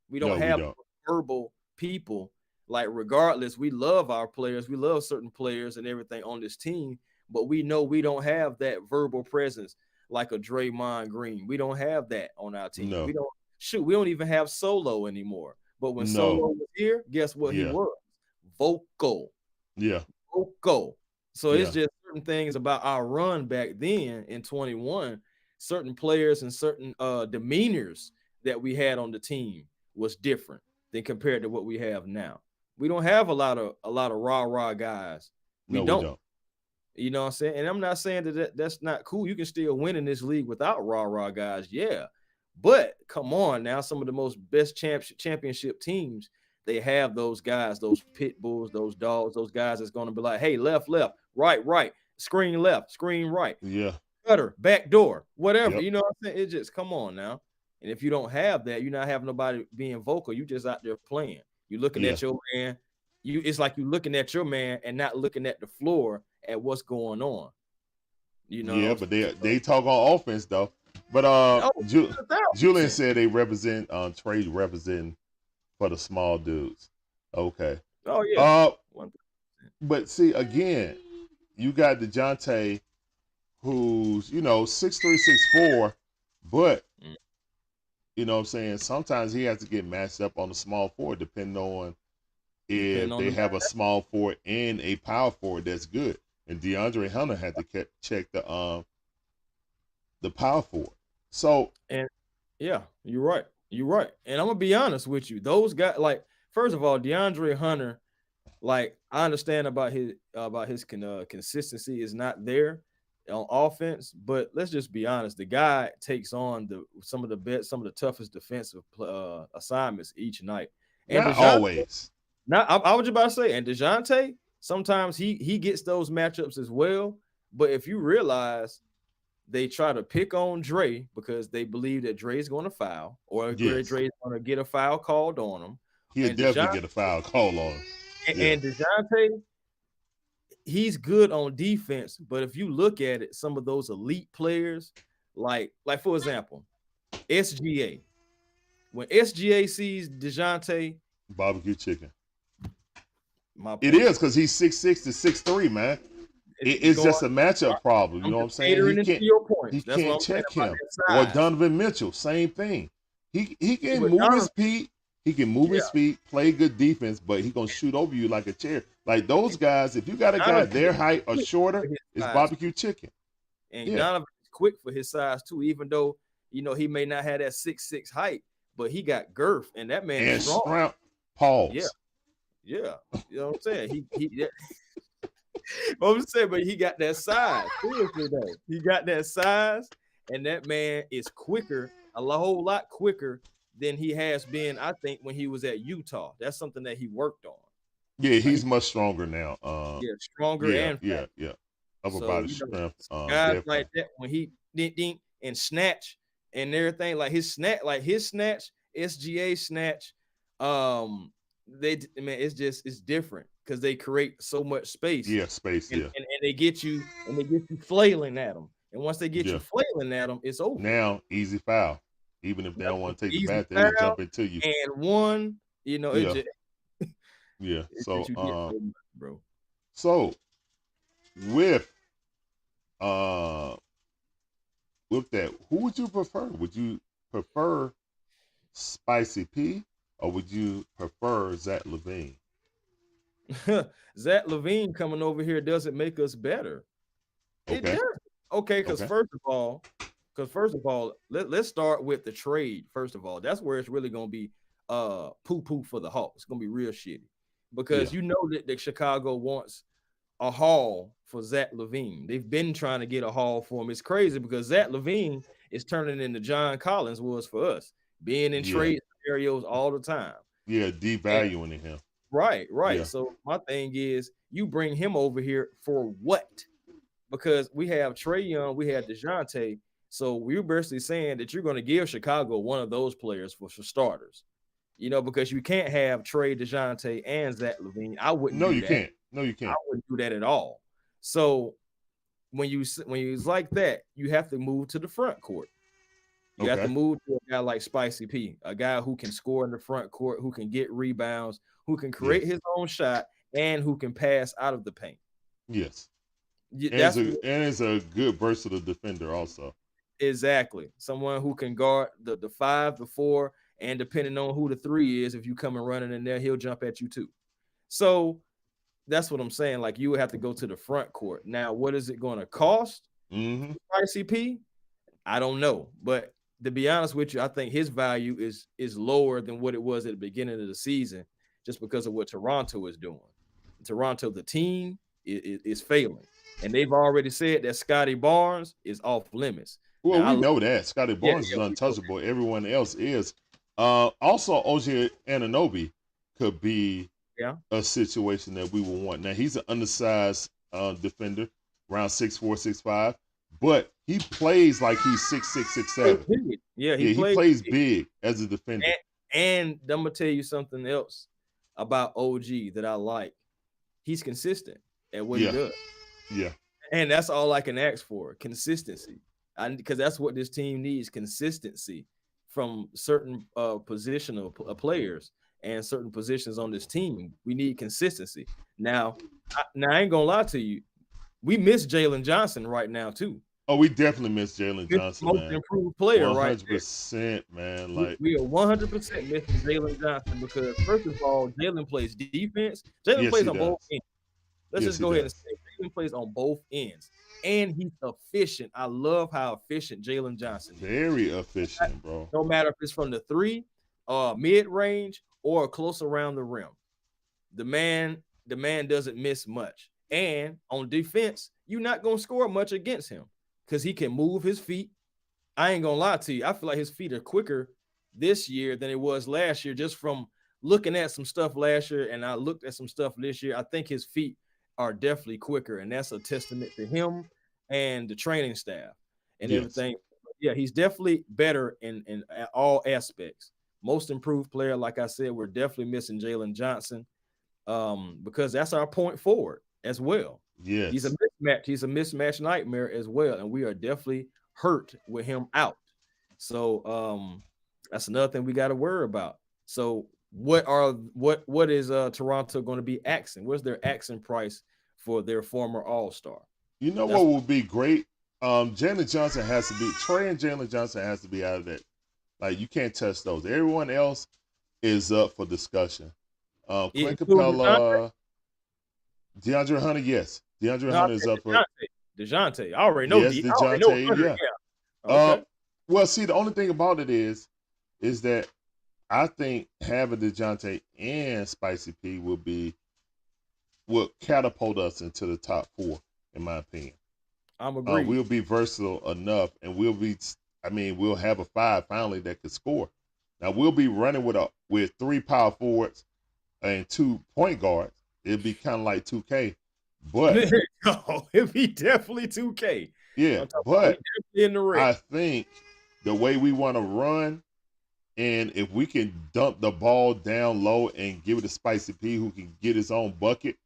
We don't have verbal people. Like, regardless, we love our players. We love certain players and everything on this team, but we know we don't have that verbal presence like a Draymond Green. We don't have that on our team. No. We don't even have Solo anymore. But when Solo was here, guess what he was? Vocal. Yeah. Vocal. So it's just certain things about our run back then in 21, certain players and certain demeanors that we had on the team was different than compared to what we have now. We don't have a lot of rah-rah guys. We don't. You know what I'm saying? And I'm not saying that's not cool. You can still win in this league without rah-rah guys. Yeah. But come on now, some of the most best championship teams, they have those guys, those pit bulls, those dogs, those guys that's going to be like, hey, left, right, screen left, screen right. Yeah. Cutter, back door, whatever. You know what I'm saying? It just, come on now. And if you don't have that, you're not having nobody being vocal. You just out there playing. You're looking at your man. It's like you're looking at your man and not looking at the floor at what's going on. You know. Yeah, but they talk on offense though. But Julian said they represent Trey representing for the small dudes. Okay. Oh yeah. But see again, you got DeJounte, who's 6'3", 6'4", but you know what I'm saying, sometimes he has to get matched up on the small forward depending on if they have a small forward and a power forward that's good. And DeAndre Hunter had to check the power forward. So and yeah, you're right. And I'm gonna be honest with you. Those guys, like, first of all, DeAndre Hunter, like, I understand about his consistency is not there on offense, but let's just be honest. The guy takes on some of the toughest defensive assignments each night. And not always. I was just about to say, and DeJounte, sometimes he gets those matchups as well. But if you realize they try to pick on Dre because they believe that Dre's going to foul or Dre's going to get a foul called on him. He'll definitely get a foul called on him. And DeJounte, he's good on defense, but if you look at it, some of those elite players, like for example, SGA. When SGA sees DeJounte, barbecue chicken. It is because he's 6'6" to 6'3", man. It's just a matchup problem. You know what I'm saying? He can't check him. Or Donovan Mitchell, same thing. He can move his feet. He can move his feet, play good defense, but he's gonna shoot over you like a chair. Like those guys, if you got a guy their height or shorter, it's barbecue chicken. And Donovan is quick for his size too, even though he may not have that 6'6" height, but he got girth, and that man is strong. Pause. Yeah. You know what I'm saying? I'm saying, but he got that size. Seriously, though. He got that size, and that man is quicker, a whole lot quicker than he has been, I think, when he was at Utah. That's something that he worked on. Yeah, Like he's much stronger now. stronger Yeah, and fast. yeah, yeah. Upper So, body strength, guys like definitely. that when he dink dink and snatch and everything, like his snatch, SGA snatch, man, it's different because they create so much space Yeah, space. Yeah, and they get you flailing at them. And once they get you yeah. flailing at them, it's over. Now, easy foul. Even if they Yep, don't want it's to take the easy bat, they'll just foul jump into you. and one, Yeah, yeah. it's just you get so much, bro. So with uh with that, who would you prefer? Would you prefer Spicy P or would you prefer Zach Levine? Zach Levine coming over here doesn't make us better. It Okay, does. Okay, okay. because first of all, let's start with the trade. First of all, that's where it's really gonna be poo poo for the Hawks. It's gonna be real shitty Yeah, because you know that Chicago wants a haul for Zach Levine. They've been trying to get a haul for him. It's crazy because Zach Levine is turning into John Collins was for us, being in yeah, trade scenarios all the time. yeah. And Devaluing him. right. Yeah, So my thing is, you bring him over here for what? Because we have Trey Young, we had DeJounte. So we're basically saying that you're going to give Chicago one of those players for starters. Because you can't have Trey, DeJounte, and Zach Levine. I wouldn't no, do you that. can't. No, you I can't. wouldn't do that at all. So when you it's like that, you have to move to the front court. You have to Okay. move to a guy like Spicy P, a guy who can score in the front court, who can get rebounds, who can create Yes, his own shot, and who can pass out of the paint. yes. And That's what is a good versatile defender also. exactly someone who can guard the 5, the 4, and depending on who the 3 is, if you come and running in there, he'll jump at you too. So that's what I'm saying. Like you would have to go to the front court. Now, what is it going to cost? Mm-hmm. ICP? I don't know, but to be honest with you, I think his value is lower than what it was at the beginning of the season, just because of what Toronto is doing. Toronto, the team, is failing, and they've already said that Scotty Barnes is off limits. Well, Now, we know that Scotty yeah, Barnes is we know untouchable. Everyone else is. Also, OJ Ananobi could be that. Yeah, a situation that we will want. Now, he's an undersized defender, around 6'4", 6'5", but he plays like he's 6'6", 6'7". yeah, he Yeah, he played plays big. big as a defender. And I'm gonna tell you something else about OG that I like. He's consistent at what he Yeah, does. yeah, And that's all I can ask for, consistency. Because that's what this team needs, consistency from certain positional players and certain positions on this team. We need consistency. Now, I ain't gonna lie to you. We miss Jalen Johnson right now too. Oh, we definitely miss Jalen Johnson, Most man. improved player right there. 100%, man. We, Like, we are 100% missing Jalen Johnson because first of all, Jalen plays defense. Jalen yes, plays he on both does. ends. Let's Yes, just he go ahead and does. say Jalen plays on both ends. And he's efficient. I love how efficient Jalen Johnson is. Very efficient, bro. No matter if it's from the 3, mid-range, or close around the rim. The man doesn't miss much. And on defense, you're not gonna score much against him because he can move his feet. I ain't gonna lie to you. I feel like his feet are quicker this year than it was last year, just from looking at some stuff last year, and I looked at some stuff this year. I think his feet are definitely quicker, and that's a testament to him and the training staff and Yes. everything. Yeah, he's definitely better in all aspects. Most improved player, like I said, we're definitely missing Jalen Johnson because that's our point forward as well. He's a Yes. mismatch. He's a mismatch nightmare as well, and we are definitely hurt with him out. So that's another thing we got to worry about. So what is Toronto going to be axing? What's their axing price for their former All-Star? You know That's what would be great? Jalen Johnson has to be Trey and Jalen Johnson has to be out of that. Like you can't touch those. Everyone else is up for discussion. it. Clint DeJounte? Capella, DeAndre Hunter, yes. DeAndre No, I Hunter is said up for DeJounte. I already know yes, I already know DeJounte, Hunter. yeah. Yeah. Okay. Well, see, the only thing about it is that I think having DeJounte and Spicy P will catapult us into the top 4, in my opinion. I'm agreed. We'll be versatile enough, and we'll have a 5 finally that could score. Now we'll be running with 3 power forwards and 2 point guards, it'd be kind of like 2K. But No, it'd be definitely 2K. yeah, I'm talking about we but definitely in the I wreck. think the way we want to run, and if we can dump the ball down low and give it to Spicy P who can get his own bucket,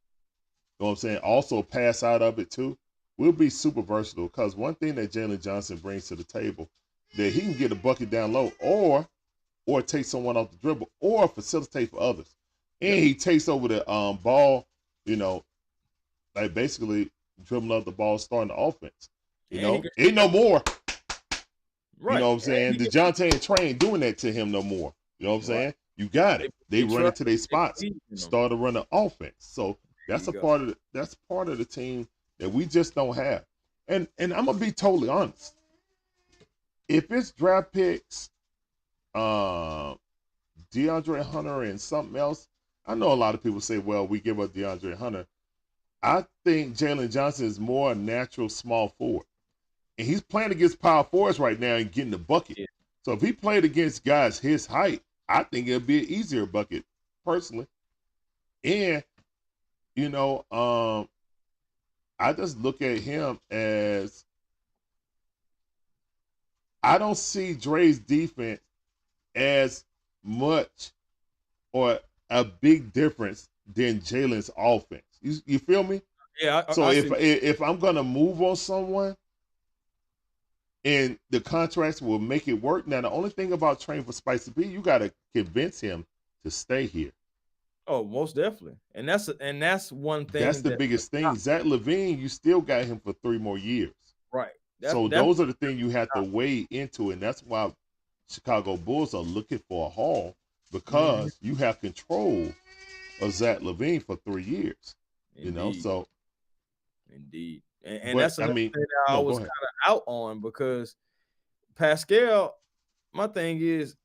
you know what I'm saying? Also pass out of it too. We'll be super versatile because one thing that Jalen Johnson brings to the table that he can get a bucket down low or take someone off the dribble or facilitate for others. And Yep. he takes over the ball, you know, like basically dribbling up the ball, starting the offense. You And he know, can ain't no more. You right. know what I'm And saying? he can DeJounte and Trey ain't doing that to him no more. You know what I'm right. saying? You got it. They They run trust into their they spots, believe in him. start to run the offense. So There that's you a go. part of the team that we just don't have. And I'm gonna be totally honest. If it's draft picks, DeAndre Hunter and something else, I know a lot of people say, well, we give up DeAndre Hunter. I think Jalen Johnson is more a natural small forward. And he's playing against power forwards right now and getting the bucket. Yeah. So if he played against guys his height, I think it'd be an easier bucket, personally. And, you know, I just look at him as I don't see Dre's defense as much or a big difference than Jalen's offense. You feel me? Yeah, So I see. if I'm gonna move on someone and the contracts will make it work. Now the only thing about training for Spicy B, you gotta convince him to stay here. Oh, most definitely. And that's one That's thing the that biggest thing. Zach LaVine, you still got him for 3 more years. right. So That's those are the things you have to weigh into, and that's why Chicago Bulls are looking for a haul mhm, because you have control of Zach LaVine for 3 years. You know, indeed. so Indeed. And but that's I another mean, thing that I no, go was ahead. kind of out on because Pascal, my thing is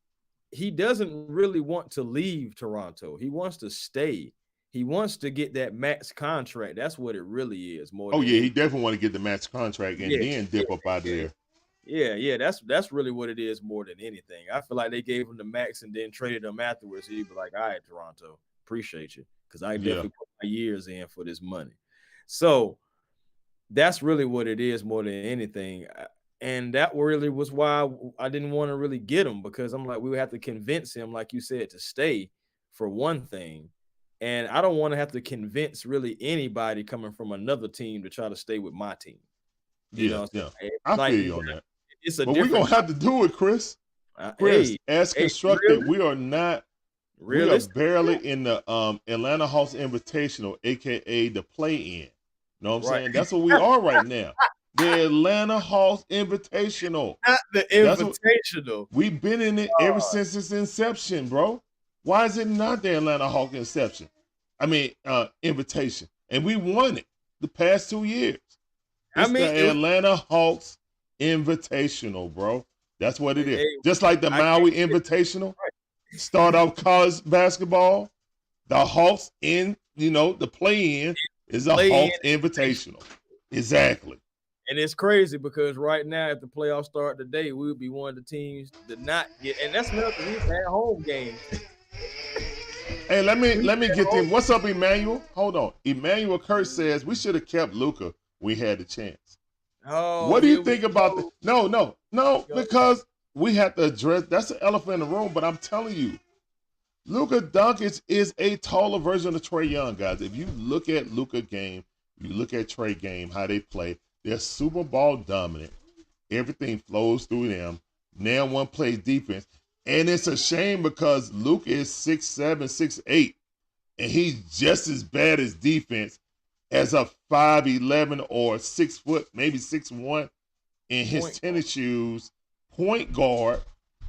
he doesn't really want to leave Toronto. He wants to stay. He wants to get that max contract. That's what it really is more Oh than yeah, he anything. definitely want to get the max contract and Yeah, then yeah, dip up out of yeah. there. Yeah. That's really what it is more than anything. I feel like they gave him the max and then traded him afterwards. He'd be like, all right, Toronto, appreciate you. Because I Yeah, definitely put my years in for this money. So that's really what it is more than anything. And that really was why I didn't want to really get him because I'm like, we would have to convince him, like you said, to stay for one thing. And I don't want to have to convince really anybody coming from another team to try to stay with my team. You yeah, know, yeah. it's I like feel you on that. it's a But we're different. gonna have to do it, Chris. Chris, Hey, as hey, constructed, we are not. We are realistic. barely in the Atlanta Hawks Invitational, aka the play-in. You know what I'm Right. saying? That's what we are right now. The Atlanta Hawks Invitational. Not the That's what invitational. we've been in it ever since its inception, bro. Why is it not the Atlanta Hawks inception? I mean, invitation, and we won it the past 2 years. I It's mean, the Atlanta Hawks Invitational, bro. That's what it is. hey, Just like the I can't Maui Invitational, start off college basketball. The Hawks the play-in is a play in. Hawks Invitational. Exactly. And it's crazy because right now, if the playoffs start today, we would be one of the teams that not get. And that's nothing. We've had home games. Hey, let me At get home. them. What's up, Emmanuel? Hold on. Emmanuel Kurt says we should have kept Luka. We had the chance. Oh, What do you here we think about the? go. No, Go. because we have to address. That's the elephant in the room. But I'm telling you, Luka Doncic is a taller version of Trae Young, guys. If you look at Luka game, you look at Trae game, how they play. They're Super Bowl dominant. Everything flows through them. Now one plays defense. And it's a shame because Luke is 6'7", 6'8", and he's just as bad as defense as a 5'11" or 6 foot, maybe 6'1" in his Point. tennis shoes, point guard.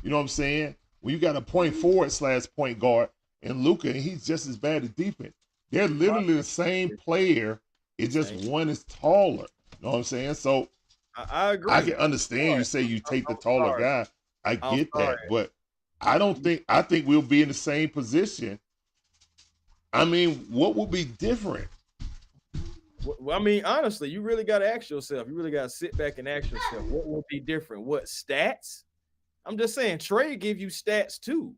You know what I'm saying? When you got a point forward / point guard and Luka, and he's just as bad as defense. They're literally the same player. It's just one is taller. You know what I'm saying? So I agree. I can understand you say you take the taller sorry. guy. I I'm get sorry. that, but I think we'll be in the same position. I mean, what would be different? Well, I mean, honestly, you really got to ask yourself. You really got to sit back and ask yourself, what will be different? What stats? I'm just saying, Trey give you stats too.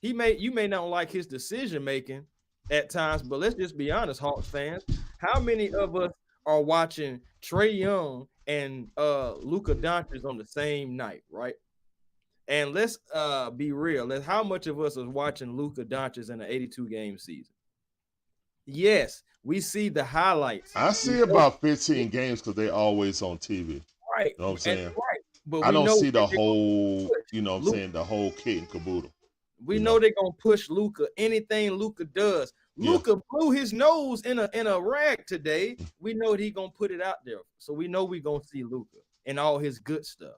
You may not like his decision making, at times. But let's just be honest, Hawks fans. How many of us are watching Trae Young and Luka Doncic on the same night, right? And let's be real. How much of us is watching Luka Doncic in an 82 game season? Yes, we see the highlights. I see about 15 games because they always on TV. You Right. know what I'm saying? Right. But I we don't know see the they're gonna whole, push you know what I'm Luka. saying, the whole kit and caboodle. We know they're gonna push Luka. Anything Luka does. Luka blew his nose in a rag today. We know that he gonna put it out there. So we know we gonna see Luka and all his good stuff.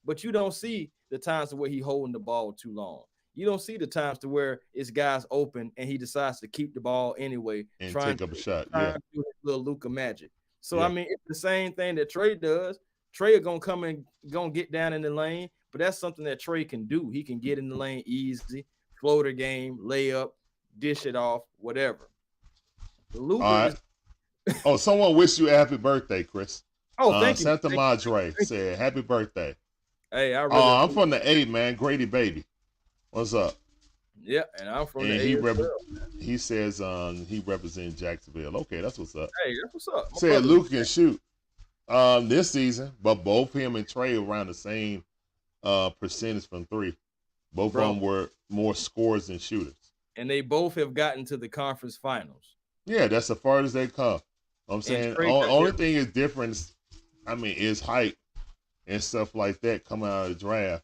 But you don't see the times where he holding the ball too long. You don't see the times to where it's guys open and he decides to keep the ball anyway, And trying take up a shot. to do his little Luka magic. So Yeah. I mean, it's the same thing that Trae does. Trae gonna come and gonna get down in the lane, but that's something that Trae can do. He can get in the lane easy, floater game, layup, dish it off, whatever. Luka All right. Oh, someone wish you a happy birthday, Chris. thank you. Santa Madre said happy birthday. Hey, I really I'm from the 8, man. Grady baby. What's up? Yeah, and I'm from And the 8 he says he represents Jacksonville. Okay, that's what's up. Hey, that's what's up. Said Luke can shoot this season, but both him and Trae around the same percentage from 3. Both of them were more scorers than shooters. And they both have gotten to the conference finals. Yeah, that's as far as they come. I'm saying only thing is different, is height and stuff like that coming out of the draft.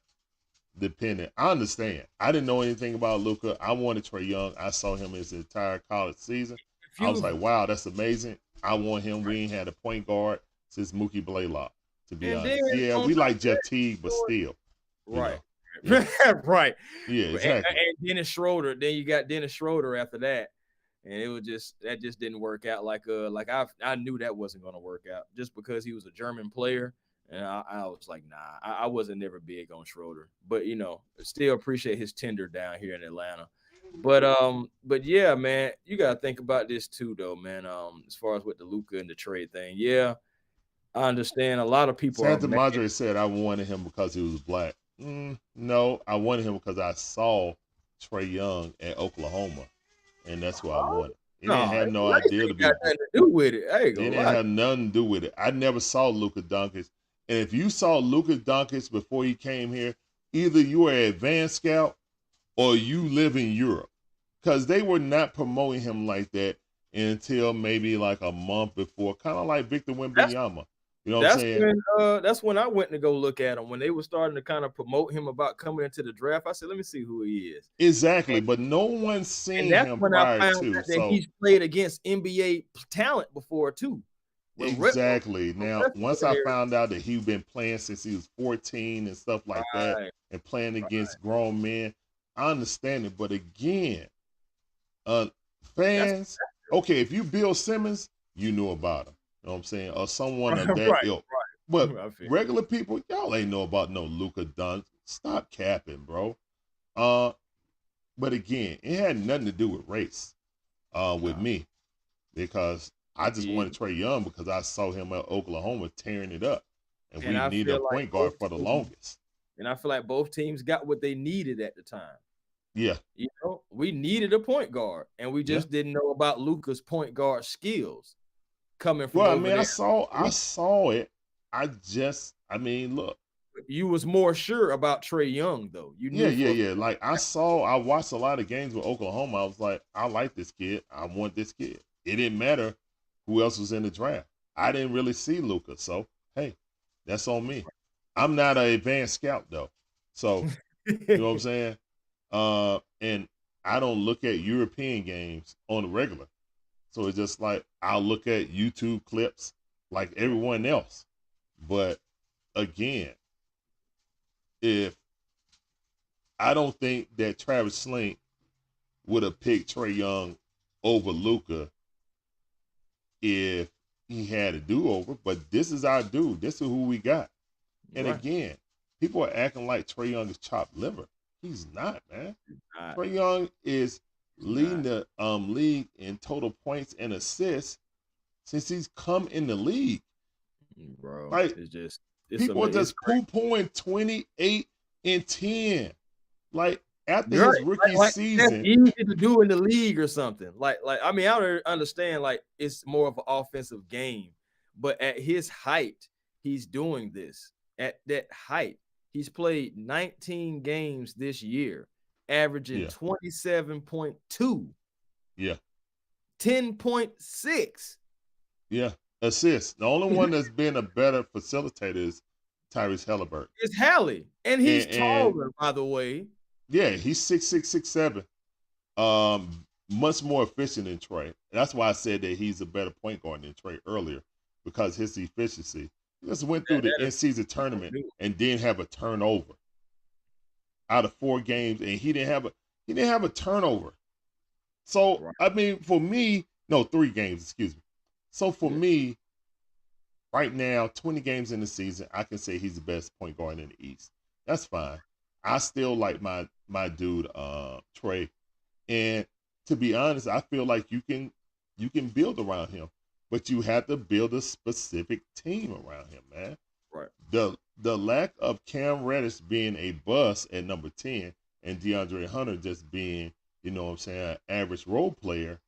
Dependent. I understand. I didn't know anything about Luka. I wanted Trae Young. I saw him his entire college season. I was like, wow, that's amazing. I want him. We ain't had a point guard since Mookie Blaylock, to be honest. Yeah, we like Jeff Teague, but still. Right. Yeah. Right. Yeah, exactly. And Dennis Schroeder. Then you got Dennis Schroeder after that. And it was that just didn't work out. Like I knew that wasn't going to work out just because he was a German player. And I was like, nah, I wasn't never big on Schroeder, but still appreciate his tender down here in Atlanta. But yeah, man, you gotta think about this too, though, man. As far as with the Luka and the trade thing, yeah, I understand. A lot of people. Santa Madre said I wanted him because he was black. No, I wanted him because I saw Trae Young at Oklahoma, and that's what I wanted. It didn't have no idea to be. Got nothing to do with it. It didn't have nothing to do with it. I never saw Luka Doncic. And if you saw Luka Doncic before he came here, either you were an advanced scout or you live in Europe. Because they were not promoting him like that until maybe like a month before, kind of like Victor Wembanyama. You know what I'm saying? That's when I went to go look at him. When they were starting to kind of promote him about coming into the draft, I said, let me see who he is. Exactly. But no one's seen him prior to. That he's played against NBA talent before, too. Exactly. Now, once I found out that he'd been playing since he was 14 and stuff like that, and playing against grown men, I understand it. But again, fans, okay, if you Bill Simmons, you knew about him. You know what I'm saying? Or someone of that ilk. But regular people, y'all ain't know about no Luka Doncic. Stop capping, bro. But again, it had nothing to do with race with me, because I just wanted Trae Young because I saw him at Oklahoma tearing it up. And we needed a point guard for the longest. And I feel like both teams got what they needed at the time. Yeah. We needed a point guard, and we just didn't know about Luka's point guard skills coming from over there. I saw it. Look. You was more sure about Trae Young, though. You knew. Yeah. Like I watched a lot of games with Oklahoma. I was like, I like this kid. I want this kid. It didn't matter who else was in the draft. I didn't really see Luka. So, hey, that's on me. I'm not an advanced scout, though. So, you know what I'm saying? And I don't look at European games on the regular. So it's just like I'll look at YouTube clips like everyone else. But again, I don't think that Travis Slink would have picked Trae Young over Luka if he had a do-over, but this is our dude. This is who we got. And again, people are acting like Trae Young is chopped liver. He's not, man. Trae Young is leading the league in total points and assists since he's come in the league. Bro, like, people are just poo-pooing 28 and 10. Like, after You're his right. rookie Like that's season. easy to do in the league or something. I mean, I don't understand. Like it's more of an offensive game, but at his height, he's doing this. At that height, he's played 19 games this year, averaging Yeah. 27.2, Yeah. 10.6. Yeah. Assists. The only one that's been a better facilitator is Tyrese Halliburton. It's Hallie, and he's And taller, by the way. yeah, he's 6'6", 6'7". Much more efficient than Trey. That's why I said that he's a better point guard than Trey earlier, because his efficiency. He just went through the in-season tournament and didn't have a turnover out of 4 games, and he didn't have a turnover. So Right. I mean, for me, no, 3 games, excuse me. So for me, right now, 20 games in the season, I can say he's the best point guard in the East. That's fine. I still like my dude, Trey. And to be honest, I feel like you can build around him, but you have to build a specific team around him, man. Right. The lack of Cam Reddish being a bust at number 10 and DeAndre Hunter just being, you know what I'm saying, an average role player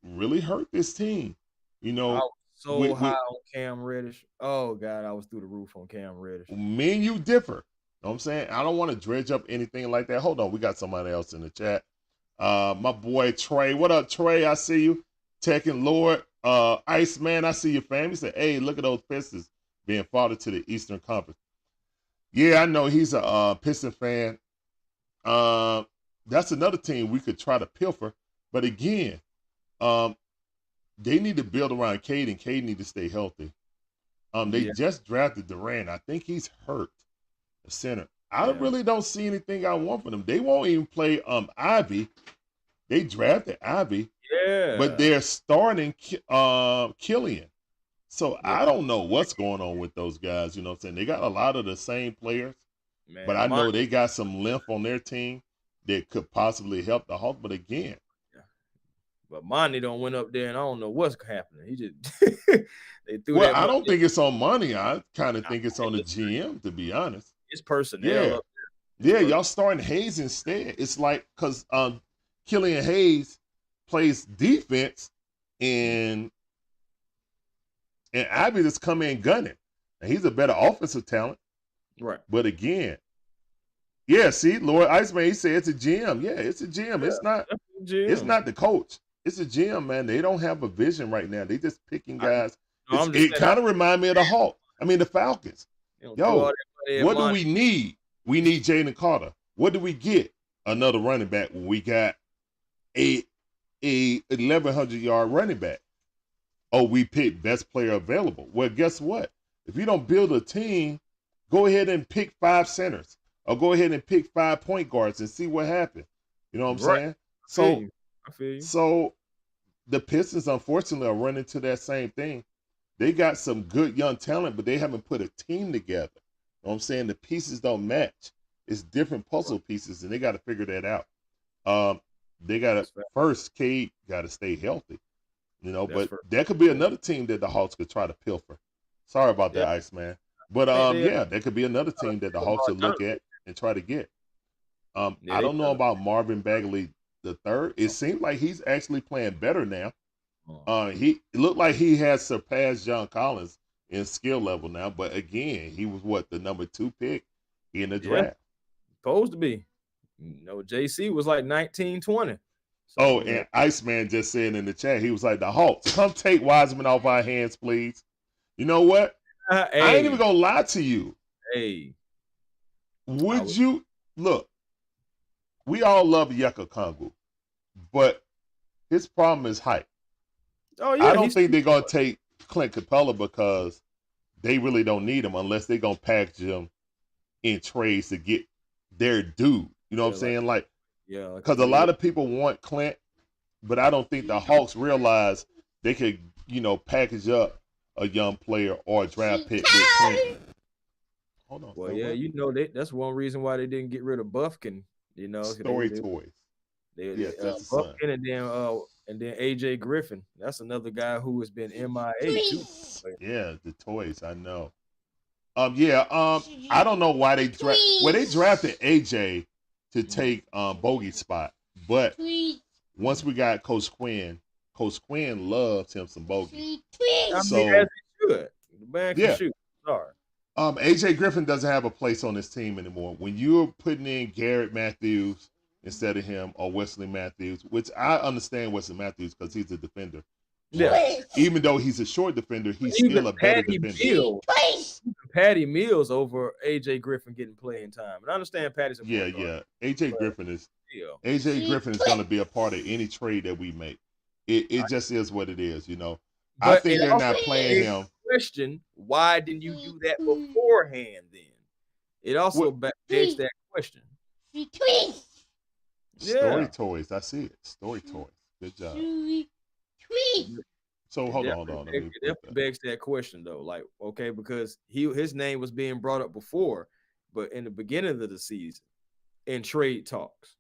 really hurt this team. You I know, was so high on Cam Reddish. Oh God, I was through the roof on Cam Reddish. me and you differ. You know what I'm saying? I don't want to dredge up anything like that. Hold on, we got somebody else in the chat. My boy Trey. What up, Trey? I see you. Tech and Lord. Iceman, I see your fam. He said, hey, look at those Pistons being fought to the Eastern Conference. Yeah, I know he's a Piston fan. That's another team we could try to pilfer. But again, they need to build around Cade, and Cade need to stay healthy. They just drafted Durant. I think he's hurt, the center. I really don't see anything I want for them. They won't even play Ivy. They drafted Ivy. Yeah. But they're starting Killian. So I don't know what's going on with those guys. You know what I'm saying? They got a lot of the same players. Man, but I know they got some length on their team that could possibly help the Hawks. But again. But Monty don't went up there and I don't know what's happening. He just they threw that. I don't think it's on money. I kind of think it's on the GM, to be honest. It's personnel up there. Yeah, y'all starting Hayes instead. It's like because Killian Hayes plays defense and Ivy just come in gunning. And he's a better offensive talent. Right. But again, see, Lord Iceman, he said it's a GM. Yeah, it's a GM. Yeah, it's not the coach. It's a GM, man. They don't have a vision right now. They just picking guys. It kind of reminds me of the Falcons. Yo, what do we need? We need Jalen Carter. What do we get? Another running back when we got a 1,100-yard running back. Oh, we picked best player available. Well, guess what? If you don't build a team, go ahead and pick 5 centers or go ahead and pick 5 point guards and see what happens. You know what I'm saying? I feel you. So the Pistons, unfortunately, are running to that same thing. They got some good young talent, but they haven't put a team together. You know what I'm saying? The pieces don't match. It's different puzzle pieces, and they got to figure that out. They got to first, Cade got to stay healthy. You know, but that could be another team that the Hawks could try to pilfer. Sorry about that, Iceman. But there could be another team that the Hawks should look at and try to get. I don't know about Marvin Bagley III. It seems like he's actually playing better now. It looked like he has surpassed John Collins in skill level now. But again, he was the number 2 pick in the draft. Supposed to be. JC was like 19, 20. So, and Iceman just said in the chat, he was like, the Hawks, come take Wiseman off our hands, please. You know what? I ain't even gonna lie to you. Hey. Would you look? We all love Yucca Kongu, but his problem is height. Oh yeah, I don't think they're gonna take Clint Capella because they really don't need him unless they're gonna package him in trades to get their dude. You know what I'm saying? Like, because a lot of people want Clint, but I don't think the Hawks realize they could, package up a young player or a draft pick with Clint. Hold on. Well, that's one reason why they didn't get rid of Buffkin. Story Toys. Yes, that's the Buffkin and then AJ Griffin. That's another guy who has been MIA too. Yeah, the toys. I know. I don't know why they drafted AJ to take Bogey's spot. But once we got Coach Quinn loves him some Bogey. I mean, as So he should. The man can yeah. shoot. Sorry. AJ Griffin doesn't have a place on this team anymore. When you're putting in Garrett Matthews instead of him or Wesley Matthews, which I understand Wesley Matthews because he's a defender. Yeah. Even though he's a short defender, he's still a better defender. Patty Mills over AJ Griffin getting playing time. And I understand Patty's a point guard. AJ Griffin is going to be a part of any trade that we make. It just is what it is, you know. But I think they're not playing him. Question: why didn't you do that beforehand? Then it also begs that question. Story toys, I see it. Story toys, good job. So hold on. It definitely begs that question though. Like, okay, because his name was being brought up before, but in the beginning of the season, in trade talks.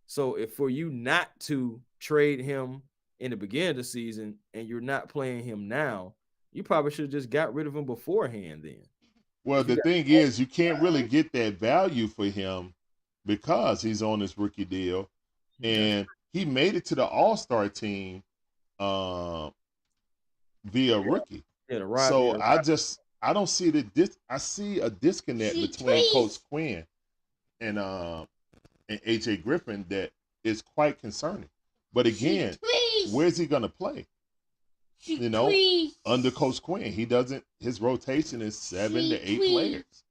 So if for you not to trade him in the beginning of the season and you're not playing him now, you probably should have just got rid of him beforehand then. Well, the thing is, you can't really get that value for him because he's on this rookie deal. And he made it to the All-Star team via rookie. So I don't see I see a disconnect between Coach Quinn and AJ Griffin that is quite concerning. But again, where's he gonna play? You know, under Coach Quinn, his rotation is 7 to 8 players.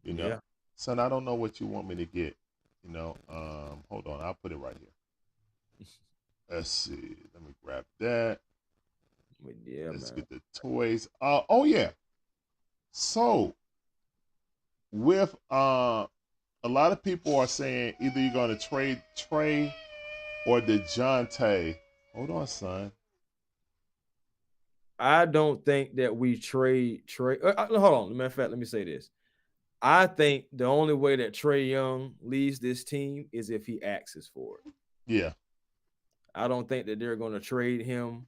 You know, son, I don't know what you want me to get. You know, hold on, I'll put it right here. Let's see. Let me grab that. Let's get the toys. Oh yeah. So with a lot of people are saying either you're gonna trade Trey or DeJounte. Hold on, son. I don't think that we trade. Hold on. Matter of fact, let me say this. I think the only way that Trae Young leaves this team is if he asks for it. Yeah. I don't think that they're going to trade him,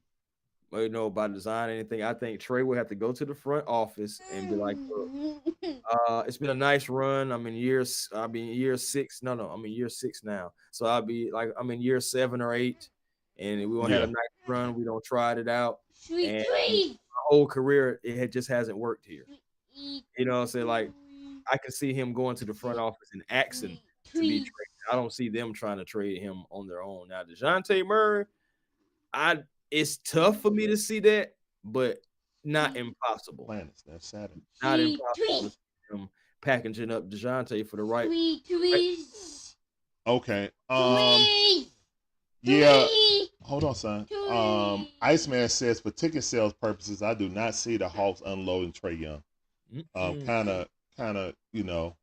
you know, by design or anything. I think Trae will have to go to the front office and be like, look, it's been a nice run. I'm in year 6. No, I'm in year 6 now. So I'm in year 7 or 8. And we won't have a nice run. We don't try it out. And my whole career, it just hasn't worked here. You know what I'm saying? Like, I can see him going to the front office and asking to be traded. I don't see them trying to trade him on their own. Now, DeJounte Murray, it's tough for me to see that, but not impossible. That's Saturday. Not impossible to see him packaging up DeJounte for the right. Okay. Yeah. Hold on, son. Iceman says, for ticket sales purposes, I do not see the Hawks unloading Trae Young. Kind of, you know,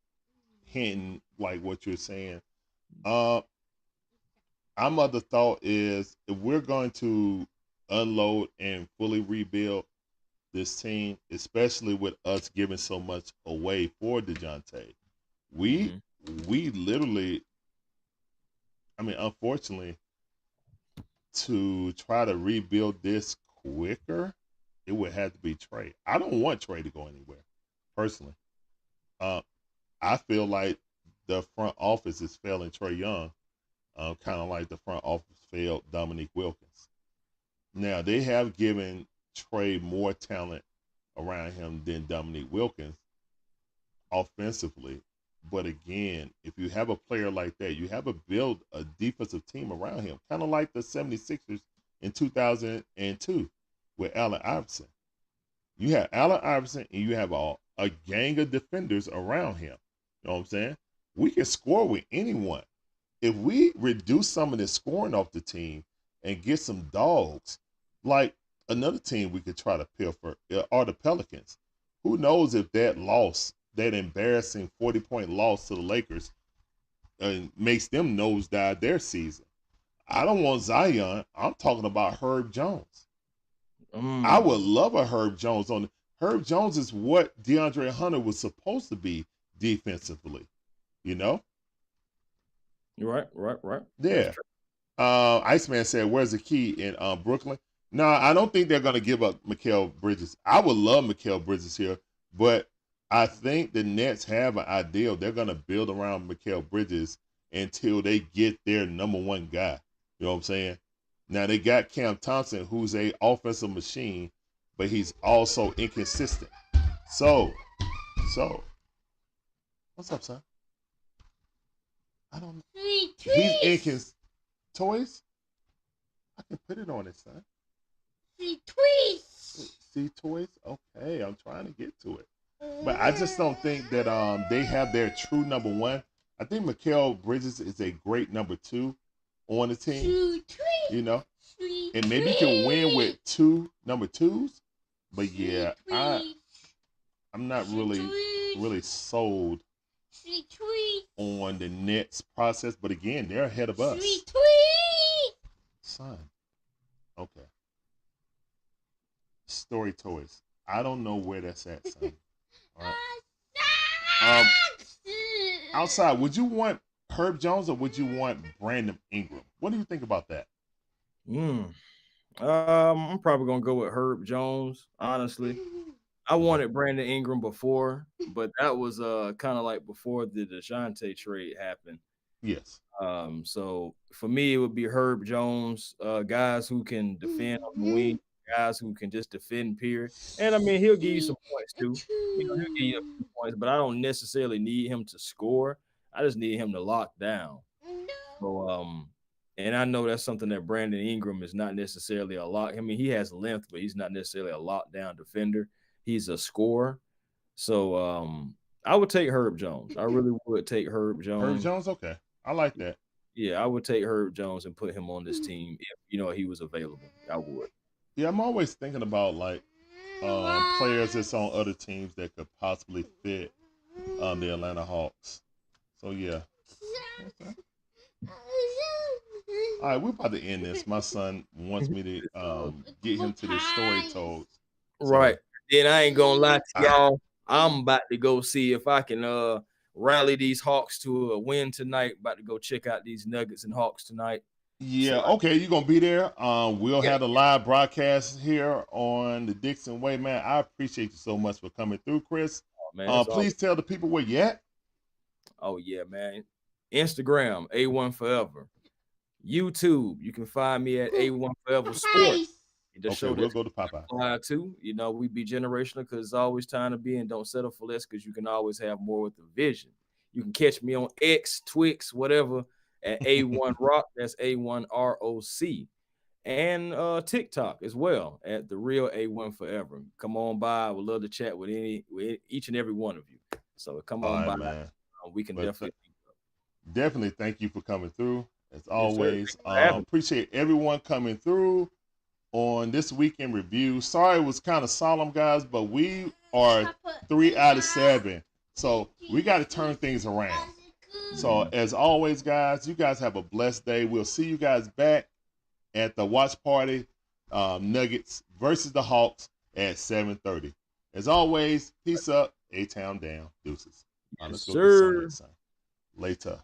hinting like what you're saying. My other thought is if we're going to unload and fully rebuild this team, especially with us giving so much away for DeJounte, we literally, I mean, unfortunately, to try to rebuild this quicker, it would have to be Trae. I don't want Trae to go anywhere, personally. I feel like the front office is failing Trae Young, kind of like the front office failed Dominique Wilkins. Now, they have given Trae more talent around him than Dominique Wilkins offensively. But again, if you have a player like that, you have to build a defensive team around him, kind of like the 76ers in 2002 with Allen Iverson. You have Allen Iverson and you have a gang of defenders around him. You know what I'm saying? We can score with anyone. If we reduce some of the scoring off the team and get some dogs, like another team we could try to peel for are the Pelicans. Who knows if that embarrassing 40-point loss to the Lakers makes them nosedive their season. I don't want Zion. I'm talking about Herb Jones. I would love a Herb Jones on it. Herb Jones is what DeAndre Hunter was supposed to be defensively, you know? Right. Yeah. Iceman said, where's the key in Brooklyn? No, I don't think they're going to give up Mikal Bridges. I would love Mikal Bridges here, but I think the Nets have an ideal. They're going to build around Mikal Bridges until they get their number one guy. You know what I'm saying? Now they got Cam Thompson, who's a offensive machine, but he's also inconsistent. So, what's up, son? I don't know. He's inconsistent. Toys? I can put it on it, son. See toys? Okay, I'm trying to get to it. But I just don't think that they have their true number one. I think Mikal Bridges is a great number two on the team. You know? And maybe he can win with two number twos. But yeah, I'm not really sold on the Nets process. But again, they're ahead of us. Son. Okay. Story Toys. I don't know where that's at, son. All right. Outside, would you want Herb Jones or would you want Brandon Ingram? What do you think about that? I'm probably gonna go with Herb Jones, honestly. I wanted Brandon Ingram before, but that was kind of like before the DeJounte trade happened. Yes. So for me, it would be Herb Jones, guys who can defend on the wing, guys who can just defend, period. And I mean, he'll give you some points too. You know, he'll give you a few points, but I don't necessarily need him to score. I just need him to lock down. So, and I know that's something that Brandon Ingram is not necessarily a lock. I mean, he has length, but he's not necessarily a lockdown defender. He's a scorer. So, I would take Herb Jones. I really would take Herb Jones. Herb Jones, okay. I like that. Yeah, I would take Herb Jones and put him on this team if he was available. I would. Yeah, I'm always thinking about like players that's on other teams that could possibly fit the Atlanta Hawks. So yeah. Okay. All right, we're about to end this. My son wants me to get him to the story told. So, right. Then I ain't gonna lie to y'all. I'm about to go see if I can rally these Hawks to a win tonight. About to go check out these Nuggets and Hawks tonight. Yeah, so, okay, you're gonna be there. We'll have a live broadcast here on the Dixon Way, man. I appreciate you so much for coming through, Chris. Oh, man, please tell the people where you at. Oh yeah, man. Instagram, A1Forever. YouTube, you can find me at A1Forever Sports. Okay, we'll go to Popeye. Too. You know, we be generational because it's always time to be and don't settle for less because you can always have more with the vision. You can catch me on X, Twix, whatever, at A1 Rock. That's A1ROC. And TikTok as well at the real A1Forever. Come on by. I would love to chat with each and every one of you. So come on by. Man. We can definitely thank you for coming through. As always, appreciate everyone coming through on this weekend review. Sorry it was kind of solemn, guys, but we are 3 out of 7. So we got to turn things around. So as always, guys, you guys have a blessed day. We'll see you guys back at the watch party, Nuggets versus the Hawks at 7:30. As always, peace up, A-Town down, deuces. Yes, sir. Later.